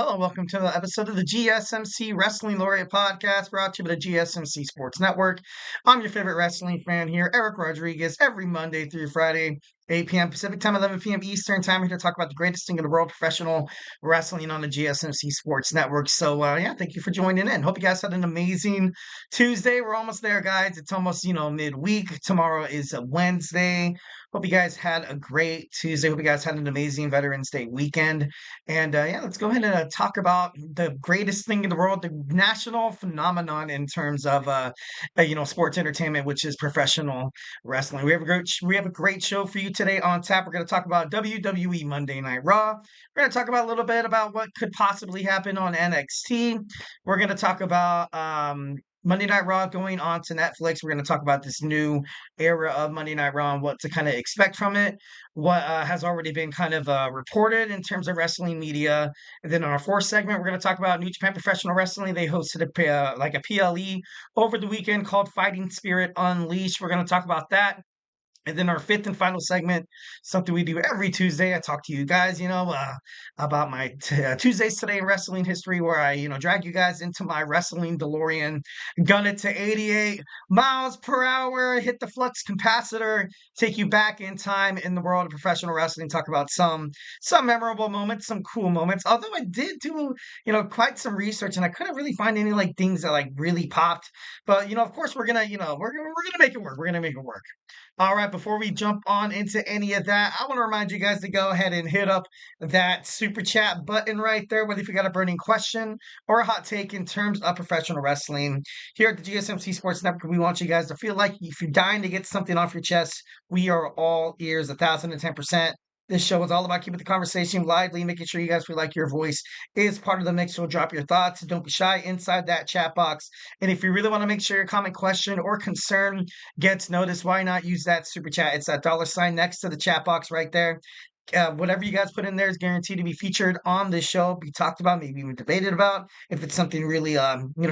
hello, and welcome to the episode of the GSMC Wrestling Laureate podcast brought to you by the GSMC Sports Network. I'm your favorite wrestling fan here, Eric Rodriguez, every Monday through Friday, 8 p.m. Pacific time, 11 p.m. Eastern time, here to talk about the greatest thing in the world, professional wrestling on the GSMC Sports Network. So, thank you for joining in. Hope you guys had an amazing Tuesday. We're almost there, guys. It's almost, midweek. Tomorrow is a Wednesday. Hope you guys had a great Tuesday. Hope you guys had an amazing Veterans Day weekend. And let's go ahead and talk about the greatest thing in the world, the national phenomenon in terms of sports entertainment, which is professional wrestling. We have a great show for you today on tap. We're going to talk about WWE Monday Night RAW. We're going to talk about a little bit about what could possibly happen on NXT. We're going to talk about Monday Night Raw going on to Netflix. We're going to talk about this new era of Monday Night Raw and what to kind of expect from it, what has already been kind of reported in terms of wrestling media. And then in our fourth segment, we're going to talk about New Japan Professional Wrestling. They hosted a PLE over the weekend called Fighting Spirit Unleashed. We're going to talk about that. And then our fifth and final segment, something we do every Tuesday. I talk to you guys, about my Tuesdays Today in wrestling history, where I, drag you guys into my wrestling DeLorean, gun it to 88 miles per hour, hit the flux capacitor, take you back in time in the world of professional wrestling, talk about some memorable moments, some cool moments. Although I did do, quite some research, and I couldn't really find any things that really popped. But of course, we're gonna make it work. We're gonna make it work. All right, before we jump on into any of that, I want to remind you guys to go ahead and hit up that super chat button right there, whether if you got a burning question or a hot take in terms of professional wrestling. Here at the GSMC Sports Network, we want you guys to feel like if you're dying to get something off your chest, we are all ears 1,010%. This show is all about keeping the conversation lively, making sure you guys feel like your voice is part of the mix. So drop your thoughts. Don't be shy inside that chat box. And if you really want to make sure your comment, question, or concern gets noticed, why not use that super chat? It's that $ next to the chat box right there. Whatever you guys put in there is guaranteed to be featured on this show, be talked about, maybe even debated about if it's something really,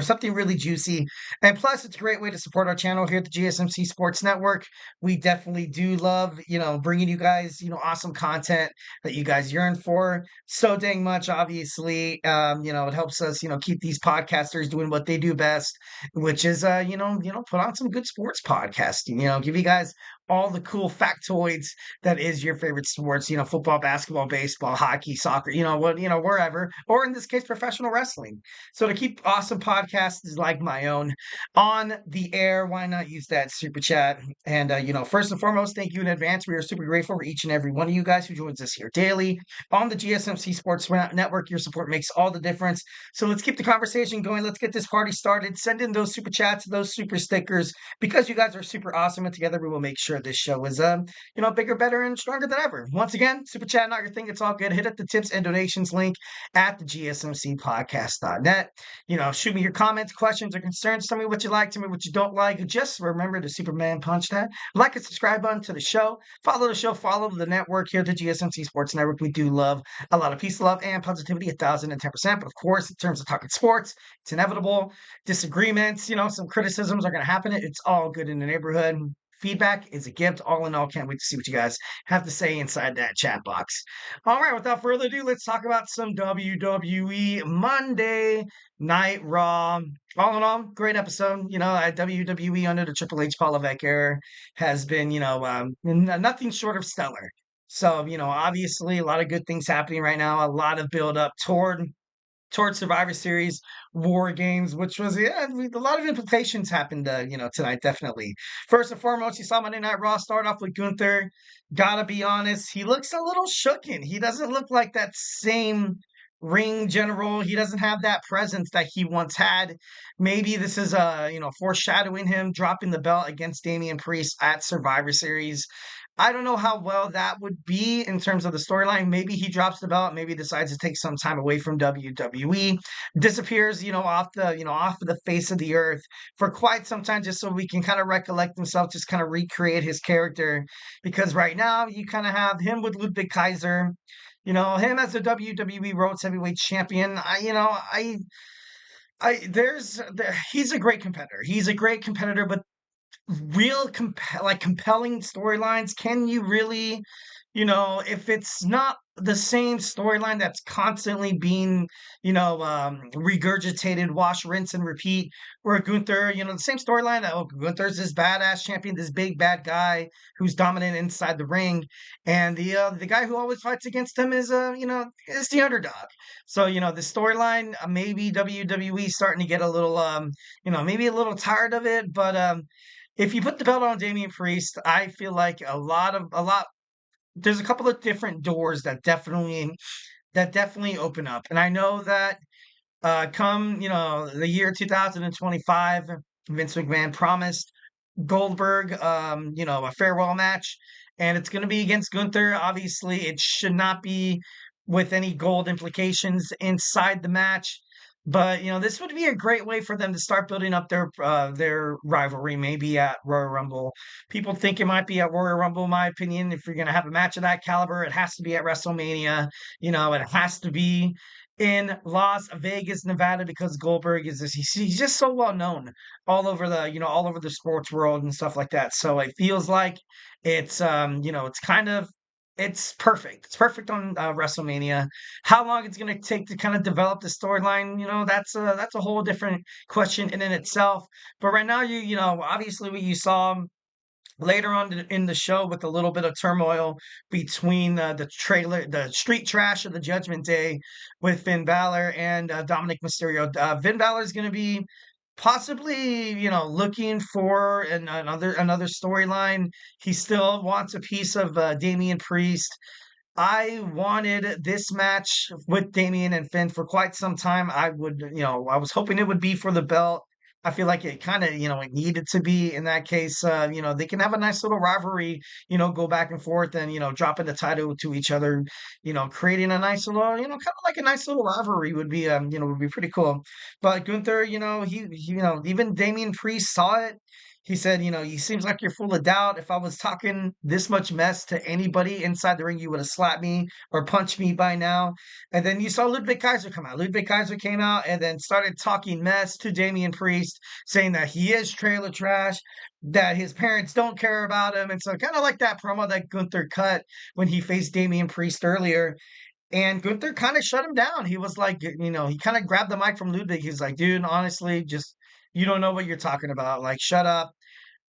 something really juicy. And plus, it's a great way to support our channel here at the GSMC Sports Network. We definitely do love, bringing you guys, awesome content that you guys yearn for so dang much. Obviously, it helps us, keep these podcasters doing what they do best, which is, put on some good sports podcasting. Give you guys all the cool factoids that is your favorite sports, football, basketball, baseball, hockey, soccer, wherever, or in this case, professional wrestling. So to keep awesome podcasts like my own on the air, why not use that super chat? And, first and foremost, thank you in advance. We are super grateful for each and every one of you guys who joins us here daily on the GSMC Sports Network. Your support makes all the difference. So let's keep the conversation going. Let's get this party started. Send in those super chats, those super stickers, because you guys are super awesome. And together we will make sure this show is, bigger, better, and stronger than ever. Once again, super chat, not your thing. It's all good. Hit up the tips and donations link at the gsmcpodcast.net. Shoot me your comments, questions, or concerns. Tell me what you like, tell me what you don't like. Just remember to Superman punch that like and subscribe button to the show. Follow the show, follow the network here, the GSMC Sports Network. We do love a lot of peace, love, and positivity, 1,010%. But of course, in terms of talking sports, it's inevitable. Disagreements, some criticisms are going to happen. It's all good in the neighborhood. Feedback is a gift. All in all, can't wait to see what you guys have to say inside that chat box. All right, without further ado, let's talk about some WWE Monday Night Raw. All in all, great episode. WWE under the Triple H Paul Levesque era has been, nothing short of stellar. So, obviously a lot of good things happening right now. A lot of build up toward Survivor Series, War Games, which was, a lot of implications happened, tonight, definitely. First and foremost, you saw Monday Night Raw start off with Gunther. Gotta be honest, he looks a little shooken. He doesn't look like that same ring general. He doesn't have that presence that he once had. Maybe this is, foreshadowing him dropping the belt against Damien Priest at Survivor Series. I don't know how well that would be in terms of the storyline. Maybe he drops the belt, maybe decides to take some time away from WWE, disappears, off of the face of the earth for quite some time, just so we can kind of recollect himself, just kind of recreate his character. Because right now you kind of have him with Ludwig Kaiser, him as a WWE World Heavyweight Champion. He's a great competitor. He's a great competitor, but compelling storylines, can you really, if it's not the same storyline that's constantly being, regurgitated, wash, rinse, and repeat. Where Gunther, the same storyline that Gunther's this badass champion, this big bad guy who's dominant inside the ring, and the guy who always fights against him is is the underdog. So the storyline, maybe WWE starting to get a little maybe a little tired of it, but if you put the belt on Damien Priest, I feel like a lot there's a couple of different doors that definitely open up. And I know that come, the year 2025, Vince McMahon promised Goldberg a farewell match, and it's going to be against Gunther. Obviously, it should not be with any gold implications inside the match. But this would be a great way for them to start building up their rivalry, maybe at Royal Rumble. People think it might be at Royal Rumble, in my opinion. If you're going to have a match of that caliber, it has to be at WrestleMania. It has to be in Las Vegas, Nevada, because Goldberg is he's just so well known all over the sports world and stuff like that. So it feels like it's kind of it's perfect. It's perfect on WrestleMania. How long it's going to take to kind of develop the storyline, that's a whole different question in itself. But right now, obviously what you saw later on in the show with a little bit of turmoil between the street trash of the Judgment Day with Finn Balor and Dominic Mysterio. Finn Balor is going to be possibly, looking for another storyline. He still wants a piece of Damian Priest. I wanted this match with Damian and Finn for quite some time. I was hoping it would be for the belt. I feel like it kind of, it needed to be in that case. They can have a nice little rivalry, go back and forth and, dropping the title to each other, creating a nice little, kind of like a nice little rivalry would be pretty cool. But Gunther, even Damian Priest saw it. He said, he seems like you're full of doubt. If I was talking this much mess to anybody inside the ring, you would have slapped me or punched me by now. And then you saw Ludwig Kaiser come out. Ludwig Kaiser came out and then started talking mess to Damian Priest, saying that he is trailer trash, that his parents don't care about him. And so kind of like that promo that Gunther cut when he faced Damian Priest earlier. And Gunther kind of shut him down. He was like, he kind of grabbed the mic from Ludwig. He's like, dude, honestly, just you don't know what you're talking about. Like, shut up.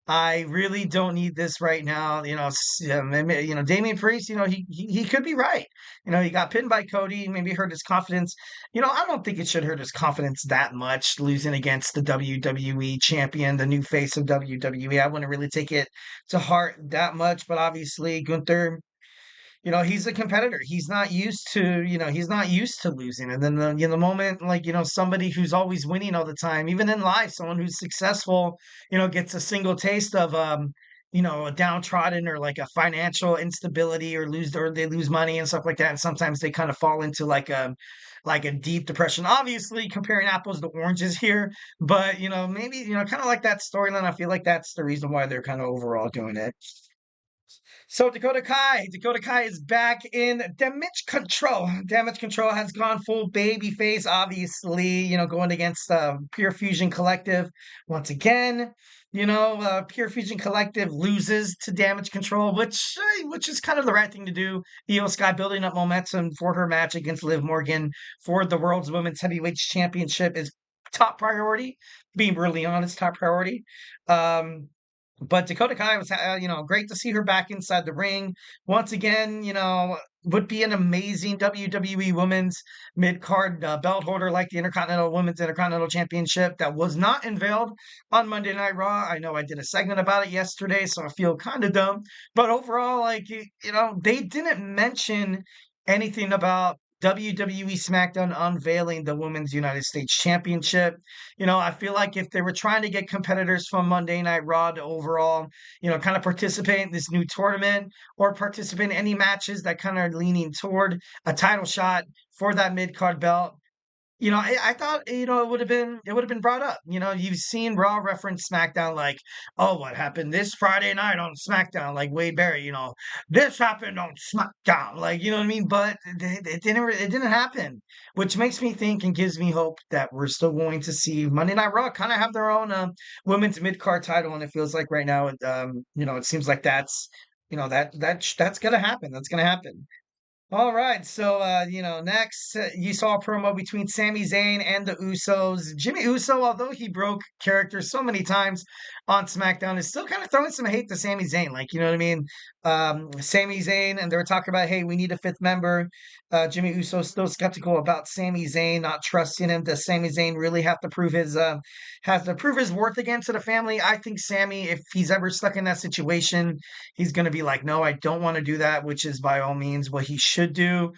I really don't need this right now. Damian Priest, he could be right. He got pinned by Cody, maybe hurt his confidence. I don't think it should hurt his confidence that much losing against the WWE champion, the new face of WWE. I wouldn't really take it to heart that much, but obviously Gunther, he's a competitor. He's not used to losing. And then the moment, like, somebody who's always winning all the time, even in life, someone who's successful, gets a single taste of, a downtrodden or like a financial instability or they lose money and stuff like that. And sometimes they kind of fall into like a deep depression. Obviously, comparing apples to oranges here, but maybe kind of like that storyline. I feel like that's the reason why they're kind of overall doing it. So Dakota Kai is back in Damage Control. Damage Control has gone full baby face, obviously, going against Pure Fusion Collective. Once again, Pure Fusion Collective loses to Damage Control, which is kind of the right thing to do. Io Sky building up momentum for her match against Liv Morgan for the World's Women's Heavyweight Championship is top priority. Being really honest, top priority. But Dakota Kai was, great to see her back inside the ring. Once again, would be an amazing WWE Women's mid-card belt holder like the Women's Intercontinental Championship that was not unveiled on Monday Night Raw. I know I did a segment about it yesterday, so I feel kind of dumb. But overall, like, they didn't mention anything about WWE SmackDown unveiling the Women's United States Championship. I feel like if they were trying to get competitors from Monday Night Raw to overall, kind of participate in this new tournament or participate in any matches that kind of leaning toward a title shot for that mid-card belt, I thought, it would have been brought up. You've seen Raw reference SmackDown like, oh, what happened this Friday night on SmackDown? Like Wade Barry, this happened on SmackDown. Like, you know what I mean? But it didn't happen, which makes me think and gives me hope that we're still going to see Monday Night Raw kind of have their own women's mid card title, and it feels like right now, it seems like that's gonna happen. That's gonna happen. All right, so next you saw a promo between Sami Zayn and the Usos. Jimmy Uso, although he broke character so many times on SmackDown, is still kind of throwing some hate to Sami Zayn. Like, you know what I mean? Sami Zayn, and they were talking about, hey, we need a fifth member. Jimmy Uso still skeptical about Sami Zayn, not trusting him. Does Sami Zayn really have to prove his has to prove his worth again to the family? I think Sami, if he's ever stuck in that situation, he's going to be like, no, I don't want to do that, which is by all means what he should do,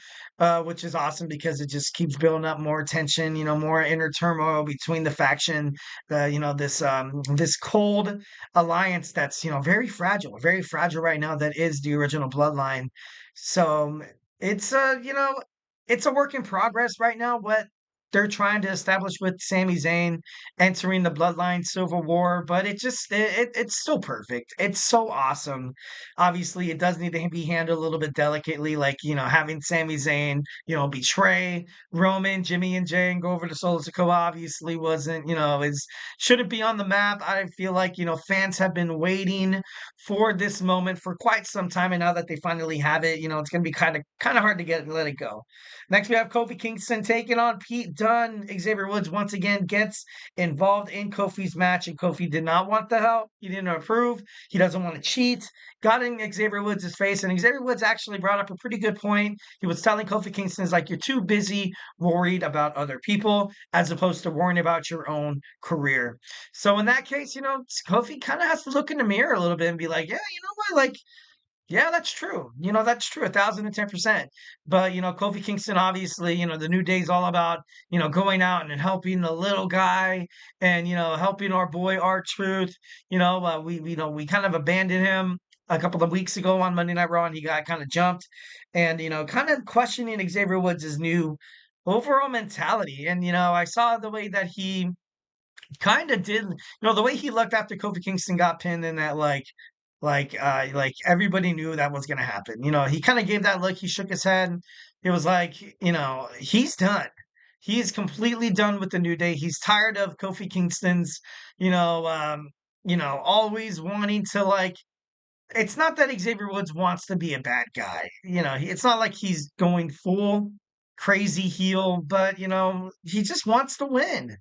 which is awesome because it just keeps building up more tension, more inner turmoil between the faction, this cold alliance that's, very fragile right now. That is the original bloodline. So it's, it's a work in progress right now. What they're trying to establish with Sami Zayn entering the Bloodline Civil War, but it's still perfect. It's so awesome. Obviously, it does need to be handled a little bit delicately, like having Sami Zayn, betray Roman, Jimmy, and Jay, and go over to Solo Sikoa. Obviously, wasn't is shouldn't be on the map. I feel like fans have been waiting for this moment for quite some time, and now that they finally have it, it's going to be kind of hard to let it go. Next, we have Kofi Kingston taking on Pete Dunne. Xavier Woods once again gets involved in Kofi's match, and Kofi did not want the help. He didn't approve. He doesn't want to cheat. Got in Xavier Woods' face, and Xavier Woods actually brought up a pretty good point. He was telling Kofi Kingston, is like, you're too busy worried about other people as opposed to worrying about your own career. So in that case, Kofi kind of has to look in the mirror a little bit and be like, yeah, you know what, like, yeah, that's true. That's true, 1,010%. But Kofi Kingston, obviously, the New Day's all about going out and helping the little guy, and helping our boy R-Truth. We kind of abandoned him a couple of weeks ago on Monday Night Raw, and he got kind of jumped, and kind of questioning Xavier Woods' new overall mentality. And I saw the way that he kind of did, the way he looked after Kofi Kingston got pinned, in that like everybody knew that was gonna happen. He kind of gave that look. He shook his head. It was like, he's done. He's completely done with the New Day. He's tired of Kofi Kingston's, you know, um, always wanting to, like. It's not that Xavier Woods wants to be a bad guy. It's not like he's going full crazy heel, but he just wants to win.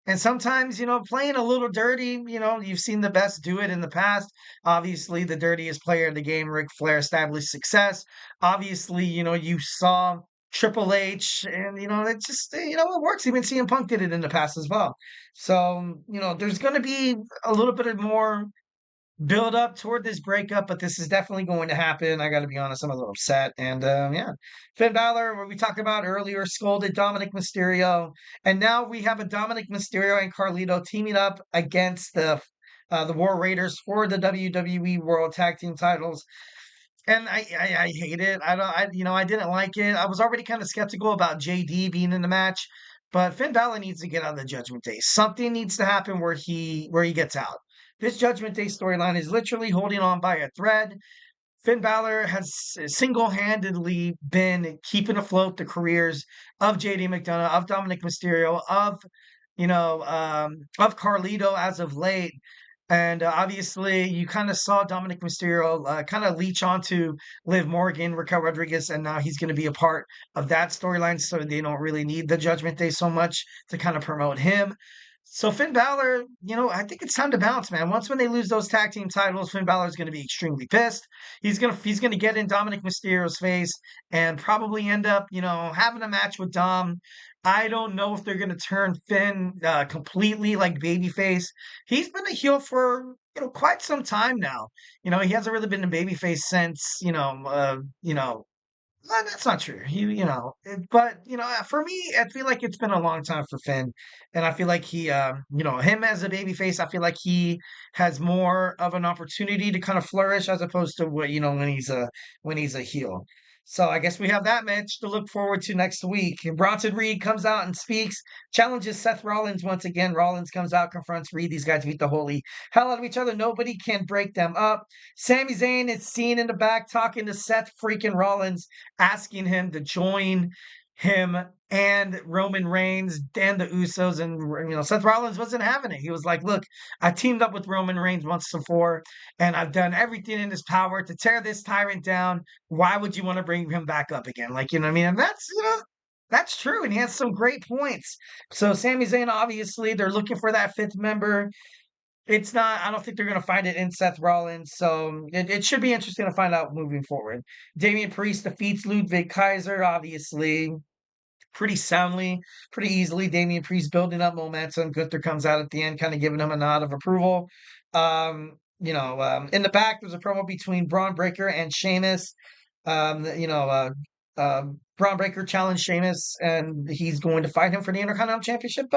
And sometimes, playing a little dirty, you've seen the best do it in the past. Obviously, the dirtiest player of the game, Ric Flair, established success. Obviously, you saw Triple H, and, it just, it works. Even CM Punk did it in the past as well. So, there's going to be a little bit of more build up toward this breakup, but this is definitely going to happen. I got to be honest, I'm a little upset. And yeah, Finn Balor, what we talked about earlier, scolded Dominic Mysterio, and now we have a Dominic Mysterio and Carlito teaming up against the War Raiders for the WWE World Tag Team titles. And I hate it. I don't. I didn't like it. I was already kind of skeptical about JD being in the match, but Finn Balor needs to get out of the Judgment Day. Something needs to happen where he gets out. This Judgment Day storyline is literally holding on by a thread. Finn Balor has single-handedly been keeping afloat the careers of JD McDonough, of Dominic Mysterio, of Carlito as of late. And obviously, you kind of saw Dominic Mysterio kind of leech onto Liv Morgan, Raquel Rodriguez, and now he's going to be a part of that storyline. So they don't really need the Judgment Day so much to kind of promote him. So Finn Balor, I think it's time to bounce, man. Once when they lose those tag team titles, Finn Balor is going to be extremely pissed. He's gonna get in Dominic Mysterio's face and probably end up, having a match with Dom. I don't know if they're going to turn Finn completely like babyface. He's been a heel for quite some time now. He hasn't really been a babyface since that's not true. But for me, I feel like it's been a long time for Finn, and I feel like him as a babyface, I feel like he has more of an opportunity to kind of flourish as opposed to what when he's a heel. So I guess we have that match to look forward to next week. Bronson Reed comes out and speaks, challenges Seth Rollins once again. Rollins comes out, confronts Reed. These guys beat the holy hell out of each other. Nobody can break them up. Sami Zayn is seen in the back talking to Seth freaking Rollins, asking him to join him and Roman Reigns and the Usos, and Seth Rollins wasn't having it. He was like, "Look, I teamed up with Roman Reigns once before, and I've done everything in his power to tear this tyrant down. Why would you want to bring him back up again?" Like, what I mean? And that's true, and he has some great points. So Sami Zayn, obviously, they're looking for that fifth member. It's not, I don't think they're going to find it in Seth Rollins, so it should be interesting to find out moving forward. Damien Priest defeats Ludwig Kaiser, obviously, pretty soundly, pretty easily. Damien Priest building up momentum. Gunther comes out at the end, kind of giving him a nod of approval. In the back, there's a promo between Braun Breaker and Sheamus. Braun Breaker challenged Sheamus, and he's going to fight him for the Intercontinental Championship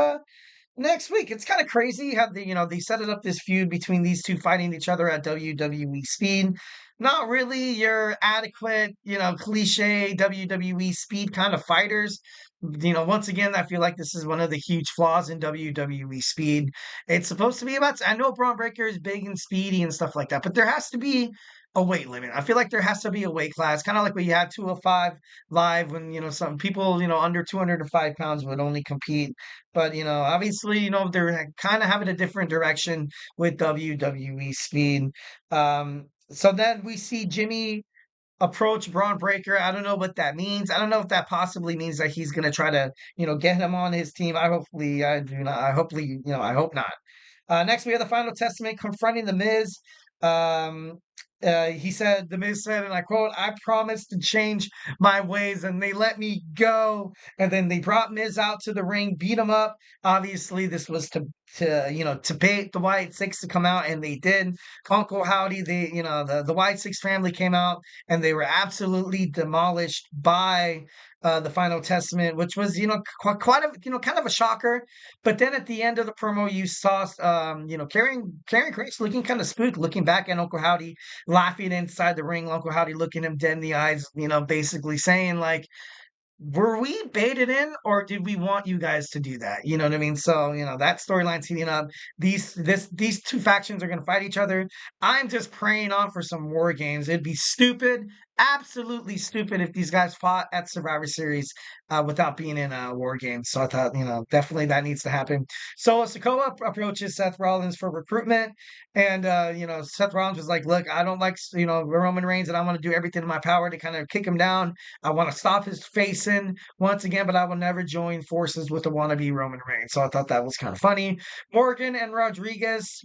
next week. It's kind of crazy how they set it up, this feud between these two fighting each other at WWE Speed. Not really your adequate, cliche WWE Speed kind of fighters. Once again, I feel like this is one of the huge flaws in WWE Speed. It's supposed to be about, I know Braun Breaker is big and speedy and stuff like that, but there has to be a weight limit. I feel like there has to be a weight class, kind of like when you had 205 live, when some people under 205 pounds would only compete. But obviously, they're kind of having a different direction with WWE Speed. So then we see Jimmy approach Braun Breaker. I don't know what that means. I don't know if that possibly means that he's going to try to, get him on his team. I do not. I hope not. Next, we have the Final Testament confronting The Miz. The Miz said, and I quote, "I promised to change my ways, and they let me go." And then they brought Miz out to the ring, beat him up. Obviously, this was to bait the Wyatt Sicks to come out, and they did. Uncle Howdy, the Wyatt Sicks family came out, and they were absolutely demolished by the Final Testament, which was quite a kind of a shocker. But then at the end of the promo, you saw Karrion Kross looking kind of spooked, looking back at Uncle Howdy, laughing inside the ring. Uncle Howdy looking him dead in the eyes, basically saying like, were we baited in, or did we want you guys to do that? You know what I mean? So, that storyline's heating up. These two factions are going to fight each other. I'm just praying on for some war games. It'd be stupid, absolutely stupid, if these guys fought at Survivor Series without being in a war game. So I thought, definitely that needs to happen. So Sikoa approaches Seth Rollins for recruitment. And, Seth Rollins was like, "Look, I don't like, Roman Reigns, and I want to do everything in my power to kind of kick him down. I want to stop his face in once again, but I will never join forces with the wannabe Roman Reigns." So I thought that was kind of funny. Morgan and Rodriguez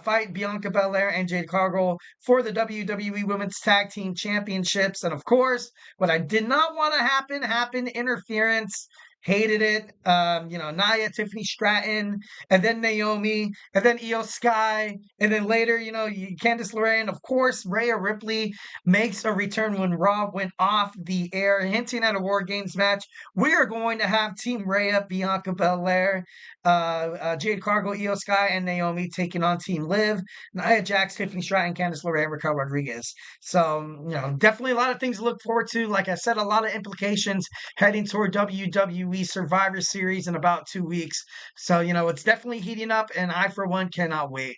fight Bianca Belair and Jade Cargill for the WWE Women's Tag Team Championships. And of course, what I did not want to happen, interference. Hated it. Nia, Tiffany Stratton, and then Naomi, and then Io Sky, and then later, Candice LeRae, and of course, Rhea Ripley makes a return when Raw went off the air, hinting at a War Games match. We are going to have Team Rhea, Bianca Belair, Jade Cargill, Io Sky, and Naomi taking on Team Liv, Nia Jax, Tiffany Stratton, Candice LeRae, and Raquel Rodriguez. So, definitely a lot of things to look forward to. Like I said, a lot of implications heading toward WWE Survivor Series in about 2 weeks. So, it's definitely heating up, and I, for one, cannot wait.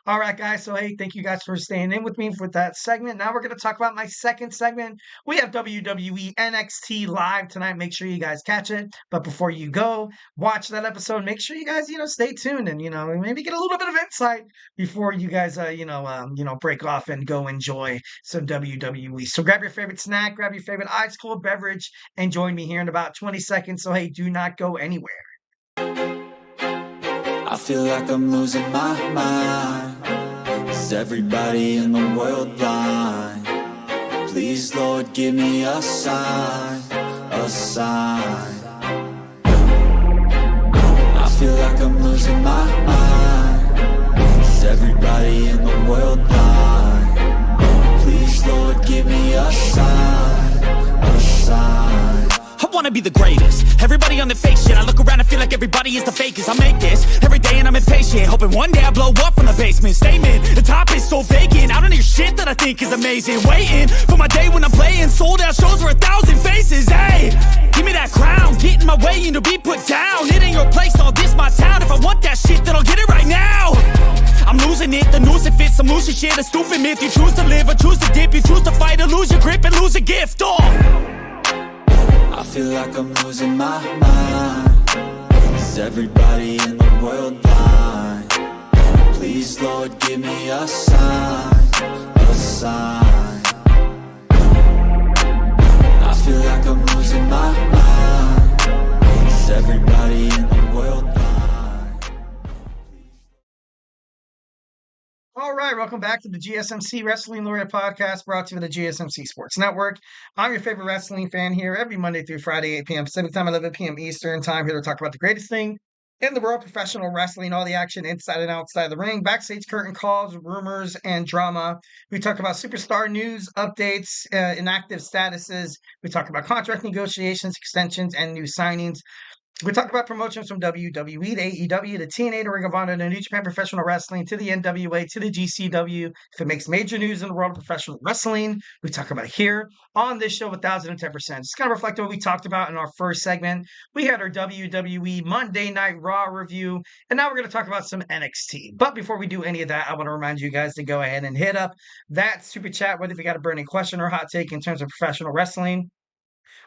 All right, guys. So, hey, thank you guys for staying in with me for that segment. Now we're going to talk about my second segment. We have WWE NXT live tonight. Make sure you guys catch it. But before you go watch that episode, make sure you guys, stay tuned and, maybe get a little bit of insight before you guys, break off and go enjoy some WWE. So grab your favorite snack, grab your favorite ice cold beverage, and join me here in about 20 seconds. So, hey, do not go anywhere. I feel like I'm losing my mind. Is everybody in the world blind? Please, Lord, give me a sign, a sign. I feel like I'm losing my mind. Is everybody in the world blind? Please, Lord, give me a sign, a sign. I wanna be the greatest. Everybody on the fake shit. I look around and feel like everybody is the fakest. I make this every day and I'm impatient, hoping one day I blow up from the basement. Statement, the top is so vacant. I don't hear shit that I think is amazing. Waiting for my day when I'm playing sold out shows for 1,000 faces. Hey, give me that crown, get in my way and to be put down. It ain't your place, all this my town. If I want that shit, then I'll get it right now. I'm losing it, the noose it fits. I'm losing shit, a stupid myth. You choose to live or choose to dip. You choose to fight or lose your grip and lose a gift. Oh, I feel like I'm losing my mind. Is everybody in the world blind? Please, Lord, give me a sign, a sign. I feel like I'm losing my mind. Is everybody in the world blind? All right, welcome back to the GSMC Wrestling Laureate podcast brought to you by the GSMC Sports Network. I'm your favorite wrestling fan here every Monday through Friday, 8 p.m. Pacific time, 11 p.m. Eastern time, here to talk about the greatest thing in the world, professional wrestling, all the action inside and outside the ring, backstage curtain calls, rumors, and drama. We talk about superstar news, updates, inactive statuses. We talk about contract negotiations, extensions, and new signings. We talk about promotions from WWE to AEW to TNA to Ring of Honor to New Japan Professional Wrestling to the NWA to the GCW. If it makes major news in the world of professional wrestling, we talk about it here on this show 1010%. Just kind of reflect on what we talked about in our first segment. We had our WWE Monday Night RAW review, and now we're going to talk about some NXT. But before we do any of that, I want to remind you guys to go ahead and hit up that super chat, whether if you got a burning question or hot take in terms of professional wrestling,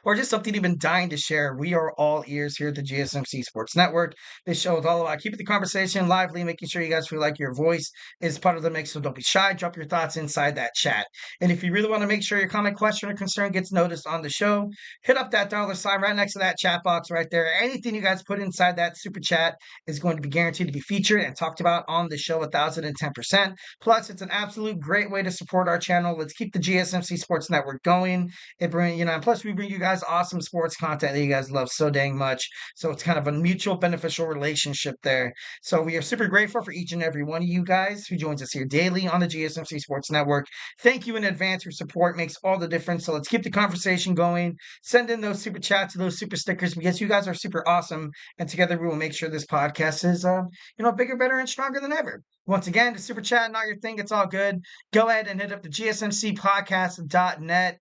or just something you've been dying to share. We are all ears here at the GSMC Sports Network. This show is all about keeping the conversation lively, making sure you guys feel like your voice is part of the mix, so don't be shy. Drop your thoughts inside that chat. And if you really want to make sure your comment, question, or concern gets noticed on the show, hit up that $sign right next to that chat box right there. Anything you guys put inside that super chat is going to be guaranteed to be featured and talked about on the show 1010%. Plus, it's an absolute great way to support our channel. Let's keep the GSMC Sports Network going. And plus we bring you guys awesome sports content that you guys love so dang much. So it's kind of a mutual beneficial relationship there. So we are super grateful for each and every one of you guys who joins us here daily on the GSMC Sports Network. Thank you in advance. Your support makes all the difference. So let's keep the conversation going. Send in those super chats, those super stickers, because you guys are super awesome. And together we will make sure this podcast is, bigger, better, and stronger than ever. Once again, the super chat, not your thing. It's all good. Go ahead and hit up the gsmcpodcast.net.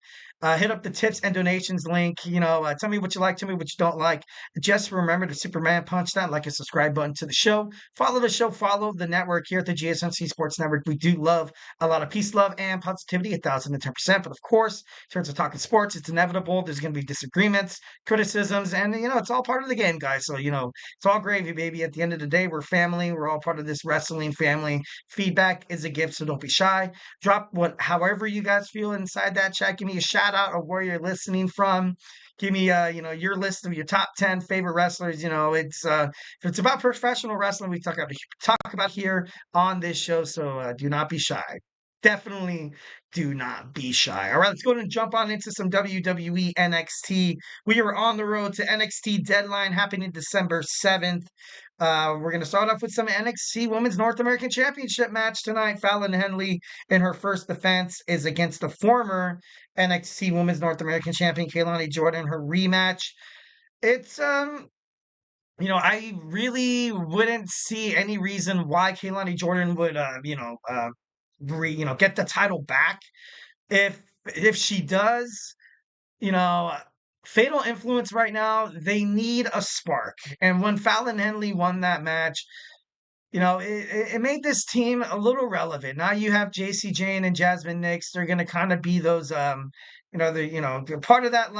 Hit up the tips and donations link. Tell me what you like, tell me what you don't like. Just remember to Superman punch that like a subscribe button to the show. Follow the show, follow the network here at the GSMC Sports Network. We do love a lot of peace, love, and positivity, 1010%. But of course, in terms of talking sports, it's inevitable. There's going to be disagreements, criticisms, and, it's all part of the game, guys. So, it's all gravy, baby. At the end of the day, we're family. We're all part of this wrestling family. Feedback is a gift, so don't be shy. Drop however you guys feel inside that chat. Give me a shout out of where you're listening from. Give me your list of your top 10 favorite wrestlers. It's if it's about professional wrestling, we talk about here on this show, so do not be shy. Definitely do not be shy. All right, let's go ahead and jump on into some WWE NXT. We are on the road to NXT Deadline happening December 7th. We're going to start off with some NXT Women's North American Championship match tonight. Fallon Henley, in her first defense, is against the former NXT Women's North American Champion, Kelani Jordan, her rematch. It's, I really wouldn't see any reason why Kelani Jordan would, get the title back. If she does, Fatal Influence right now, they need a spark. And when Fallon Henley won that match, it made this team a little relevant. Now you have JC Jane and Jasmine Nix. They're going to kind of be those, they're part of that,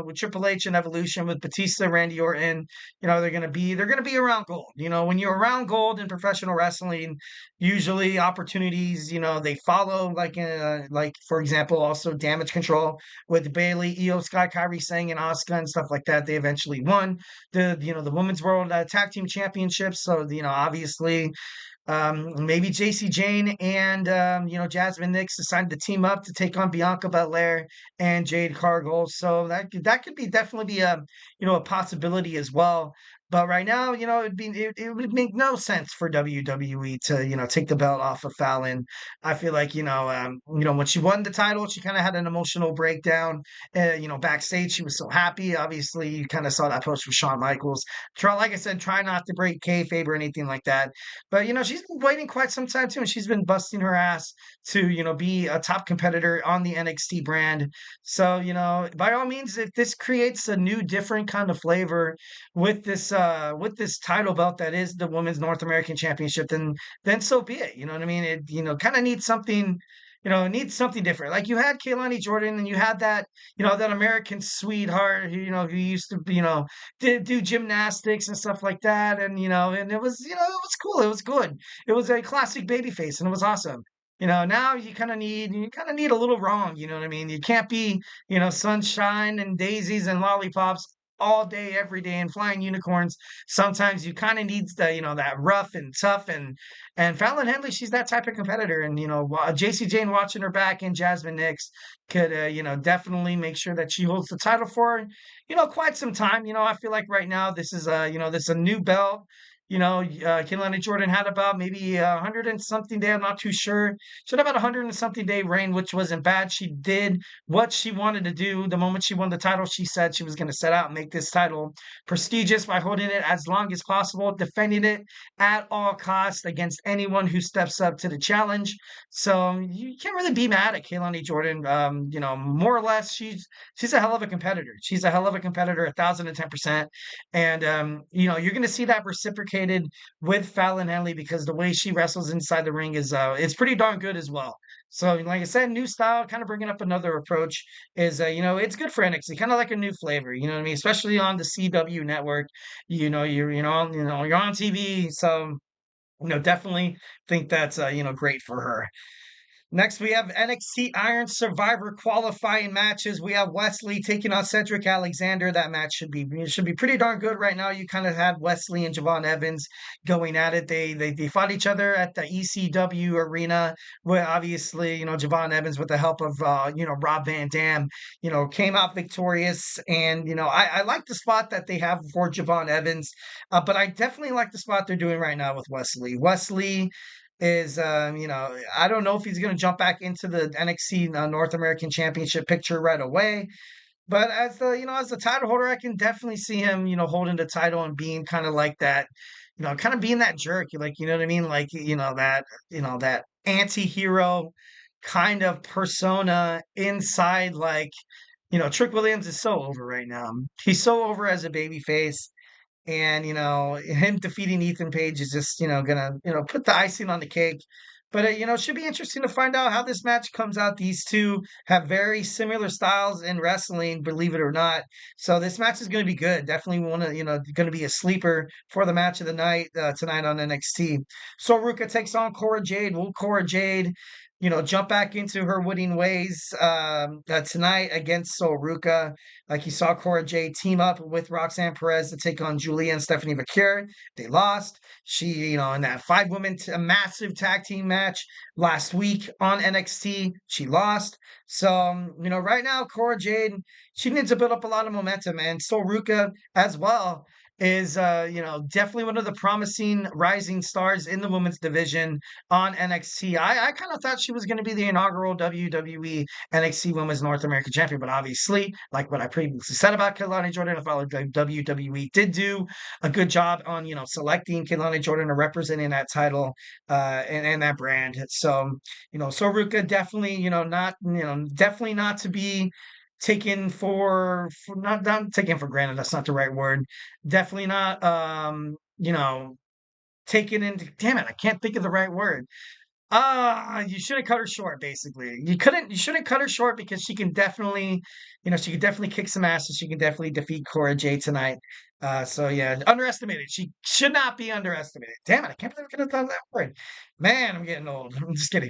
with Triple H and Evolution, with Batista, Randy Orton. They're going to be around gold. When you're around gold in professional wrestling, usually opportunities, they follow, for example, also Damage Control with Bayley, Io Sky, Kairi Sane, and Asuka and stuff like that. They eventually won the Women's World Tag Team Championships. So, obviously, maybe JC Jane and Jasmine Nix decided to team up to take on Bianca Belair and Jade Cargill. So that could definitely be a possibility as well. But right now, it would make no sense for WWE to take the belt off of Fallon. I feel like when she won the title, she kind of had an emotional breakdown. Backstage, she was so happy. Obviously, you kind of saw that post with Shawn Michaels. Like I said, try not to break kayfabe or anything like that. But she's been waiting quite some time too, and she's been busting her ass to be a top competitor on the NXT brand. So by all means, if this creates a new, different kind of flavor with this title belt that is the Women's North American Championship, then so be it. You know what I mean? It kind of needs something it needs something different. Like you had Kelani Jordan and you had that American sweetheart who used to, did do gymnastics and stuff like that. And it was cool. It was good. It was a classic baby face and it was awesome. Now you kind of need a little wrong. You know what I mean? You can't be, sunshine and daisies and lollipops all day, every day, and flying unicorns. Sometimes you kind of needs that rough and tough and Fallon Henley, she's that type of competitor. And JC Jane watching her back and Jasmine Nix could definitely make sure that she holds the title for quite some time. I feel like right now this is a new belt. Kelani Jordan had about maybe 100 and something day. I'm not too sure. She had about 100 and something day reign, which wasn't bad. She did what she wanted to do. The moment she won the title, she said she was going to set out and make this title prestigious by holding it as long as possible, defending it at all costs against anyone who steps up to the challenge. So you can't really be mad at Kelani Jordan. More or less, she's a hell of a competitor. She's a hell of a competitor, 1,010%. And you're going to see that reciprocated with Fallon Henley because the way she wrestles inside the ring is it's pretty darn good as well. So, like I said, new style, kind of bringing up another approach is, it's good for NXT, kind of like a new flavor. You know what I mean? Especially on the CW network. You're on TV, so definitely think that's great for her. Next, we have NXT Iron Survivor qualifying matches. We have Wesley taking on Cedric Alexander. That match should be pretty darn good right now. You kind of had Wesley and Javon Evans going at it. They fought each other at the ECW arena, where obviously Javon Evans, with the help of Rob Van Dam, came out victorious. And I like the spot that they have for Javon Evans, but I definitely like the spot they're doing right now with Wesley. Wesley is I don't know if he's going to jump back into the NXT North American Championship picture right away, but as the title holder, I can definitely see him holding the title and being kind of like that, kind of being that jerk, like you know what I mean, like that anti-hero kind of persona inside. Like Trick Williams is so over right now. He's so over as a babyface. And him defeating Ethan Page is just gonna put the icing on the cake. But it should be interesting to find out how this match comes out. These two have very similar styles in wrestling, believe it or not. So this match is going to be good. Definitely want to going to be a sleeper for the match of the night tonight on NXT. So Ruka takes on Cora Jade. Will Cora Jade jump back into her winning ways tonight against Ruka? Like you saw Cora Jade team up with Roxanne Perez to take on Julia and Stephanie Vaquer. They lost. She, in that 5-woman massive tag team match last week on NXT, she lost. So, right now, Cora Jade, she needs to build up a lot of momentum. And Ruka as well is definitely one of the promising rising stars in the women's division on NXT. I kind of thought she was going to be the inaugural WWE NXT Women's North American Champion, but obviously, like what I previously said about Kelani Jordan, I felt like WWE did do a good job on selecting Kelani Jordan and representing that title and that brand. So Ruka definitely definitely not to be taken for not taken for granted. That's not the right word. Definitely not taken into, damn it, I can't think of the right word. You shouldn't cut her short, basically. You shouldn't cut her short because she can definitely kick some ass and she can definitely defeat Cora Jade tonight. So yeah, underestimated. She should not be underestimated. Damn it, I can't believe I could have thought that word. Man, I'm getting old. I'm just kidding.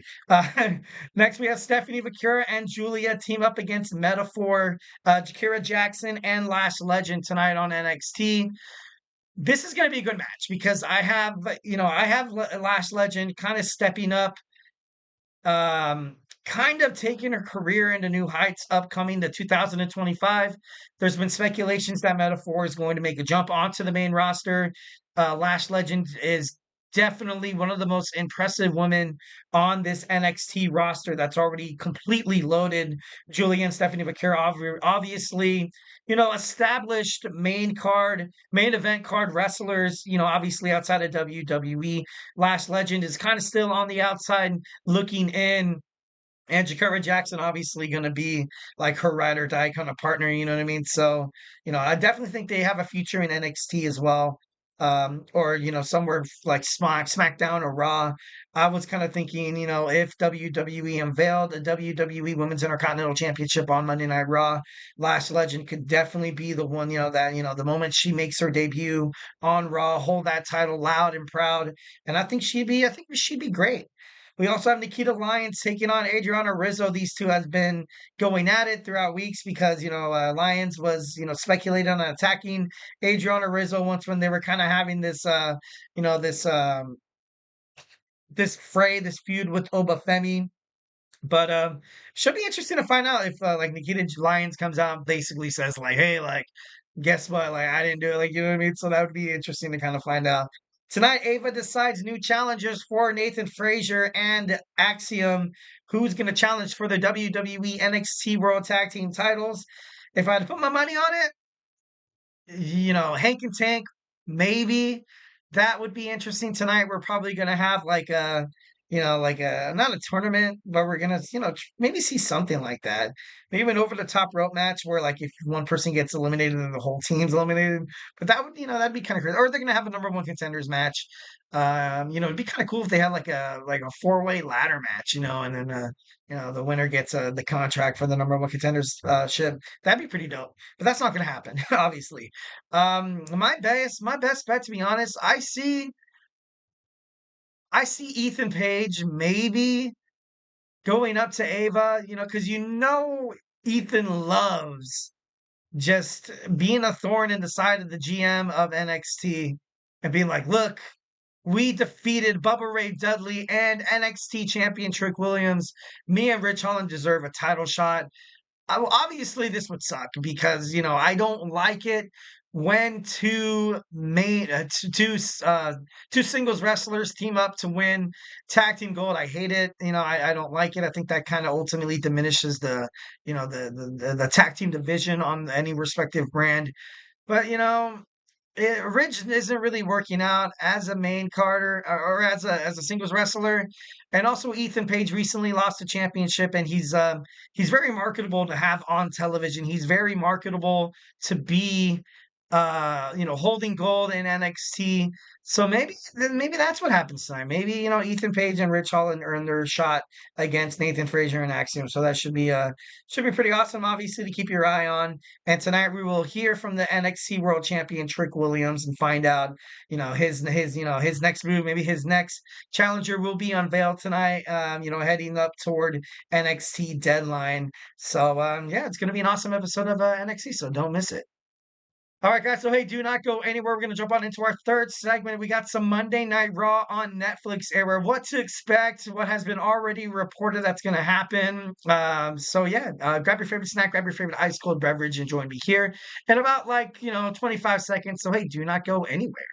Next, we have Stephanie Vaquer and Julia team up against Metaphor, Jakira Jackson, and Lash Legend tonight on NXT. This is going to be a good match because I have Lash Legend kind of stepping up, kind of taking her career into new heights upcoming to 2025. There's been speculations that Metaphor is going to make a jump onto the main roster. Lash Legend is definitely one of the most impressive women on this NXT roster that's already completely loaded. Julia and Stephanie Vaquer, obviously, established main event card wrestlers, obviously outside of WWE. Lash Legend is kind of still on the outside looking in. And Jakira Jackson obviously going to be like her ride or die kind of partner, you know what I mean? So, I definitely think they have a future in NXT as well. or somewhere like SmackDown or Raw. I was kind of thinking, if WWE unveiled a WWE Women's Intercontinental Championship on Monday Night Raw, Lash Legend could definitely be the one, that the moment she makes her debut on Raw, hold that title loud and proud, and I think she'd be great. We also have Nikita Lyons taking on Adriana Rizzo. These two has been going at it throughout weeks because Lyons was speculated on attacking Adriana Rizzo once when they were kind of having this you know this this feud with Obafemi. But should be interesting to find out if like Nikita Lyons comes out and basically says like, hey, like, guess what? Like, I didn't do it. Like, you know what I mean? So that would be interesting to kind of find out. Tonight, Ava decides new challengers for Nathan Frazier and Axiom, who's going to challenge for the WWE NXT World Tag Team titles. If I had to put my money on it, Hank and Tank, maybe that would be interesting tonight. We're probably gonna have like a not a tournament, but we're gonna maybe see something like that. Maybe an over the top rope match where like if one person gets eliminated and the whole team's eliminated. But that would that'd be kind of crazy. Or they're gonna have a number one contenders match. It'd be kind of cool if they had like a 4-way ladder match, and then the winner gets the contract for the number one contenders ship. That'd be pretty dope. But that's not gonna happen, obviously. My best bet, to be honest, I see Ethan Page maybe going up to Ava, because Ethan loves just being a thorn in the side of the GM of NXT and being like, look, we defeated Bubba Ray Dudley and NXT champion Trick Williams. Me and Rich Holland deserve a title shot. Obviously, this would suck because I don't like it when two singles wrestlers team up to win tag team gold. I hate it. I don't like it. I think that kind of ultimately diminishes the tag team division on any respective brand. But Ridge isn't really working out as a main Carter or as a singles wrestler, and also Ethan Page recently lost a championship, and he's very marketable to have on television. He's very marketable to be holding gold in NXT. So maybe that's what happens tonight. Maybe Ethan Page and Rich Holland earn their shot against Nathan Frazier and Axiom. So that should be pretty awesome, obviously, to keep your eye on. And tonight we will hear from the NXT World Champion Trick Williams and find out his next move. Maybe his next challenger will be unveiled tonight. Heading up toward NXT Deadline. So it's gonna be an awesome episode of NXT. So don't miss it. All right, guys. So, hey, do not go anywhere. We're going to jump on into our third segment. We got some Monday Night Raw on Netflix era. What to expect, what has been already reported that's going to happen. Grab your favorite snack, grab your favorite ice cold beverage, and join me here in about 25 seconds. So, hey, do not go anywhere.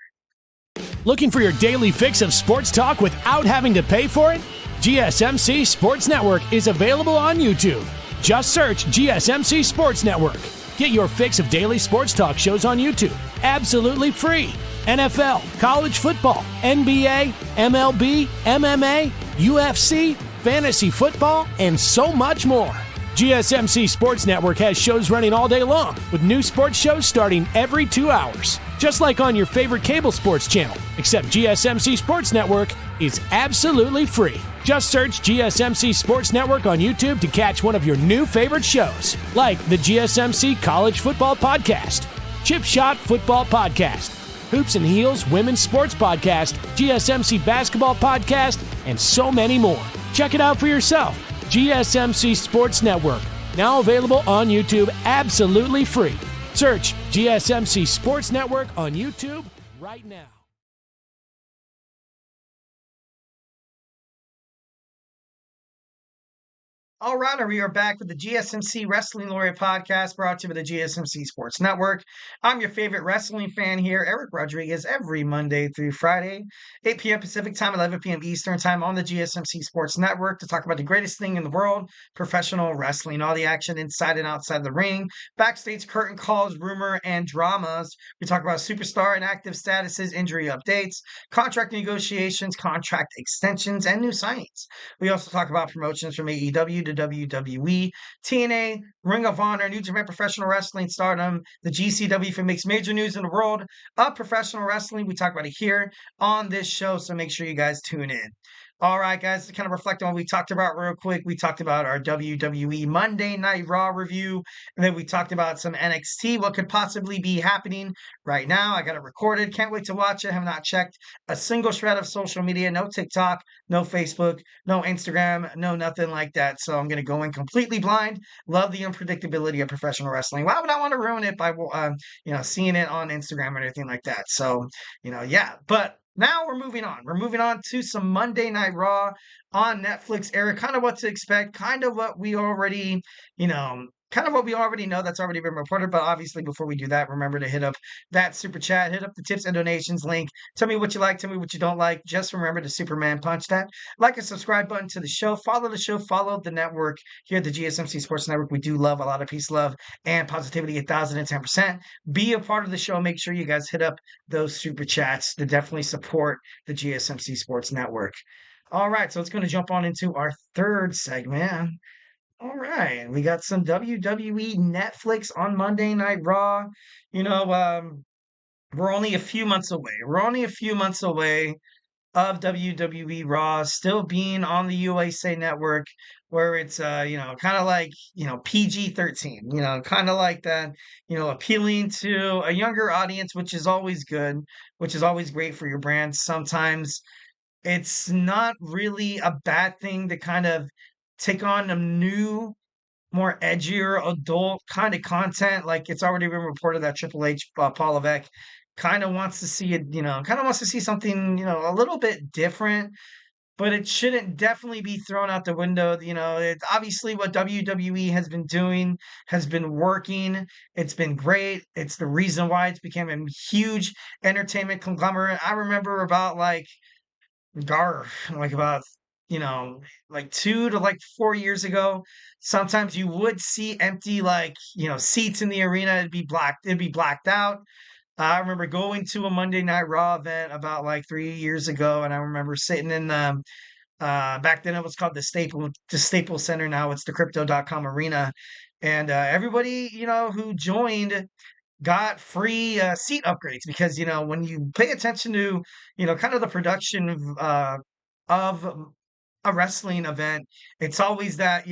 Looking for your daily fix of sports talk without having to pay for it? GSMC Sports Network is available on YouTube. Just search GSMC Sports Network. Get your fix of daily sports talk shows on YouTube, absolutely free. NFL, college football, NBA, MLB, MMA, UFC, fantasy football, and so much more. GSMC Sports Network has shows running all day long, with new sports shows starting every 2 hours. Just like on your favorite cable sports channel, except GSMC Sports Network is absolutely free. Just search GSMC Sports Network on YouTube to catch one of your new favorite shows, like the GSMC College Football Podcast, Chip Shot Football Podcast, Hoops and Heels Women's Sports Podcast, GSMC Basketball Podcast, and so many more. Check it out for yourself. GSMC Sports Network, now available on YouTube absolutely free. Search GSMC Sports Network on YouTube right now. All right, we are back with the GSMC Wrestling Laureate podcast brought to you by the GSMC Sports Network. I'm your favorite wrestling fan here, Eric Rodriguez, every Monday through Friday, 8 p.m. Pacific time, 11 p.m. Eastern time on the GSMC Sports Network to talk about the greatest thing in the world, professional wrestling, all the action inside and outside the ring, backstage curtain calls, rumor, and dramas. We talk about superstar and active statuses, injury updates, contract negotiations, contract extensions, and new signings. We also talk about promotions from AEW to to WWE, TNA, Ring of Honor, New Japan Professional Wrestling, Stardom, the GCW if it makes major news in the world of professional wrestling. We talk about it here on this show, so make sure you guys tune in. All right, guys, to kind of reflect on what we talked about real quick, we talked about our WWE Monday Night Raw review, and then we talked about some NXT, what could possibly be happening right now. I got it recorded. Can't wait to watch it. Have not checked a single shred of social media, no TikTok, no Facebook, no Instagram, no nothing like that. So I'm going to go in completely blind. Love the unpredictability of professional wrestling. Why would I want to ruin it by, seeing it on Instagram or anything like that? So, yeah, but now we're moving on. We're moving on to some Monday Night Raw on Netflix, Eric. Kind of what to expect, kind of what we already know that's already been reported. But obviously, before we do that, remember to hit up that super chat, hit up the tips and donations link. Tell me what you like, tell me what you don't like. Just remember to Superman punch that like and subscribe button to the show. Follow the show, follow the network here at the GSMC Sports Network. We do love a lot of peace, love, and positivity 1,010%. Be a part of the show. Make sure you guys hit up those super chats to definitely support the GSMC Sports Network. All right, so it's going to jump on into our third segment. All right, we got some WWE Netflix on Monday Night Raw. We're only a few months away. We're only a few months away of WWE Raw still being on the USA Network, where it's kind of like PG-13, kind of like that, appealing to a younger audience, which is always good, which is always great for your brand. Sometimes it's not really a bad thing to kind of take on a new, more edgier adult kind of content. Like it's already been reported that Triple H, Paul Levesque, kind of wants to see it, kind of wants to see something, a little bit different, but it shouldn't definitely be thrown out the window. It's obviously what WWE has been doing has been working. It's been great. It's the reason why it's become a huge entertainment conglomerate. I remember about about like 2 to 4 years ago, sometimes you would see empty seats in the arena. It'd be blacked out. I remember going to a Monday Night Raw event about like 3 years ago, and I remember sitting in the back then it was called the Staples Center. Now it's the Crypto.com Arena, and everybody who joined got free seat upgrades because when you pay attention to kind of the production of a wrestling event, it's always that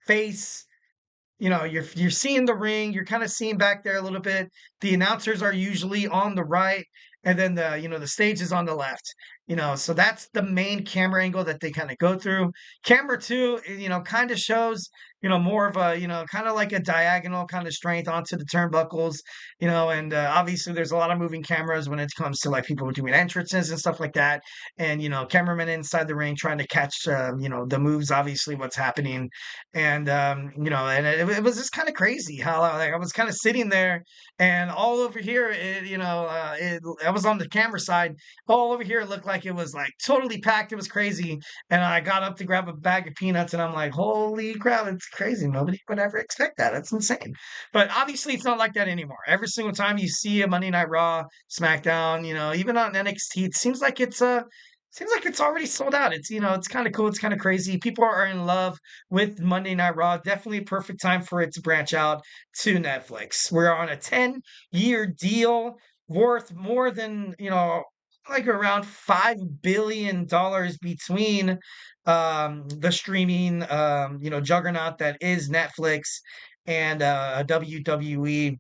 face. You're seeing the ring, you're kind of seeing back there a little bit. The announcers are usually on the right, and then the stage is on the left. So that's the main camera angle that they kind of go through. Camera two, kind of shows more of a kind of like a diagonal kind of strength onto the turnbuckles. And obviously there's a lot of moving cameras when it comes to like people doing entrances and stuff like that, and cameramen inside the ring trying to catch the moves, obviously what's happening. And and it was just kind of crazy how like I was kind of sitting there, and all over here I was on the camera side. All over here it looked like it was like totally packed. It was crazy. And I got up to grab a bag of peanuts, and I'm like, holy crap, it's crazy. Nobody would ever expect that. That's insane. But obviously it's not like that anymore. Every single time you see a Monday Night Raw, SmackDown, even on NXT, it seems like it's already sold out. It's kind of cool. It's kind of crazy. People are in love with Monday Night Raw. Definitely a perfect time for it to branch out to Netflix. We're on a 10-year deal worth more than, like around $5 billion between the streaming, juggernaut that is Netflix and WWE.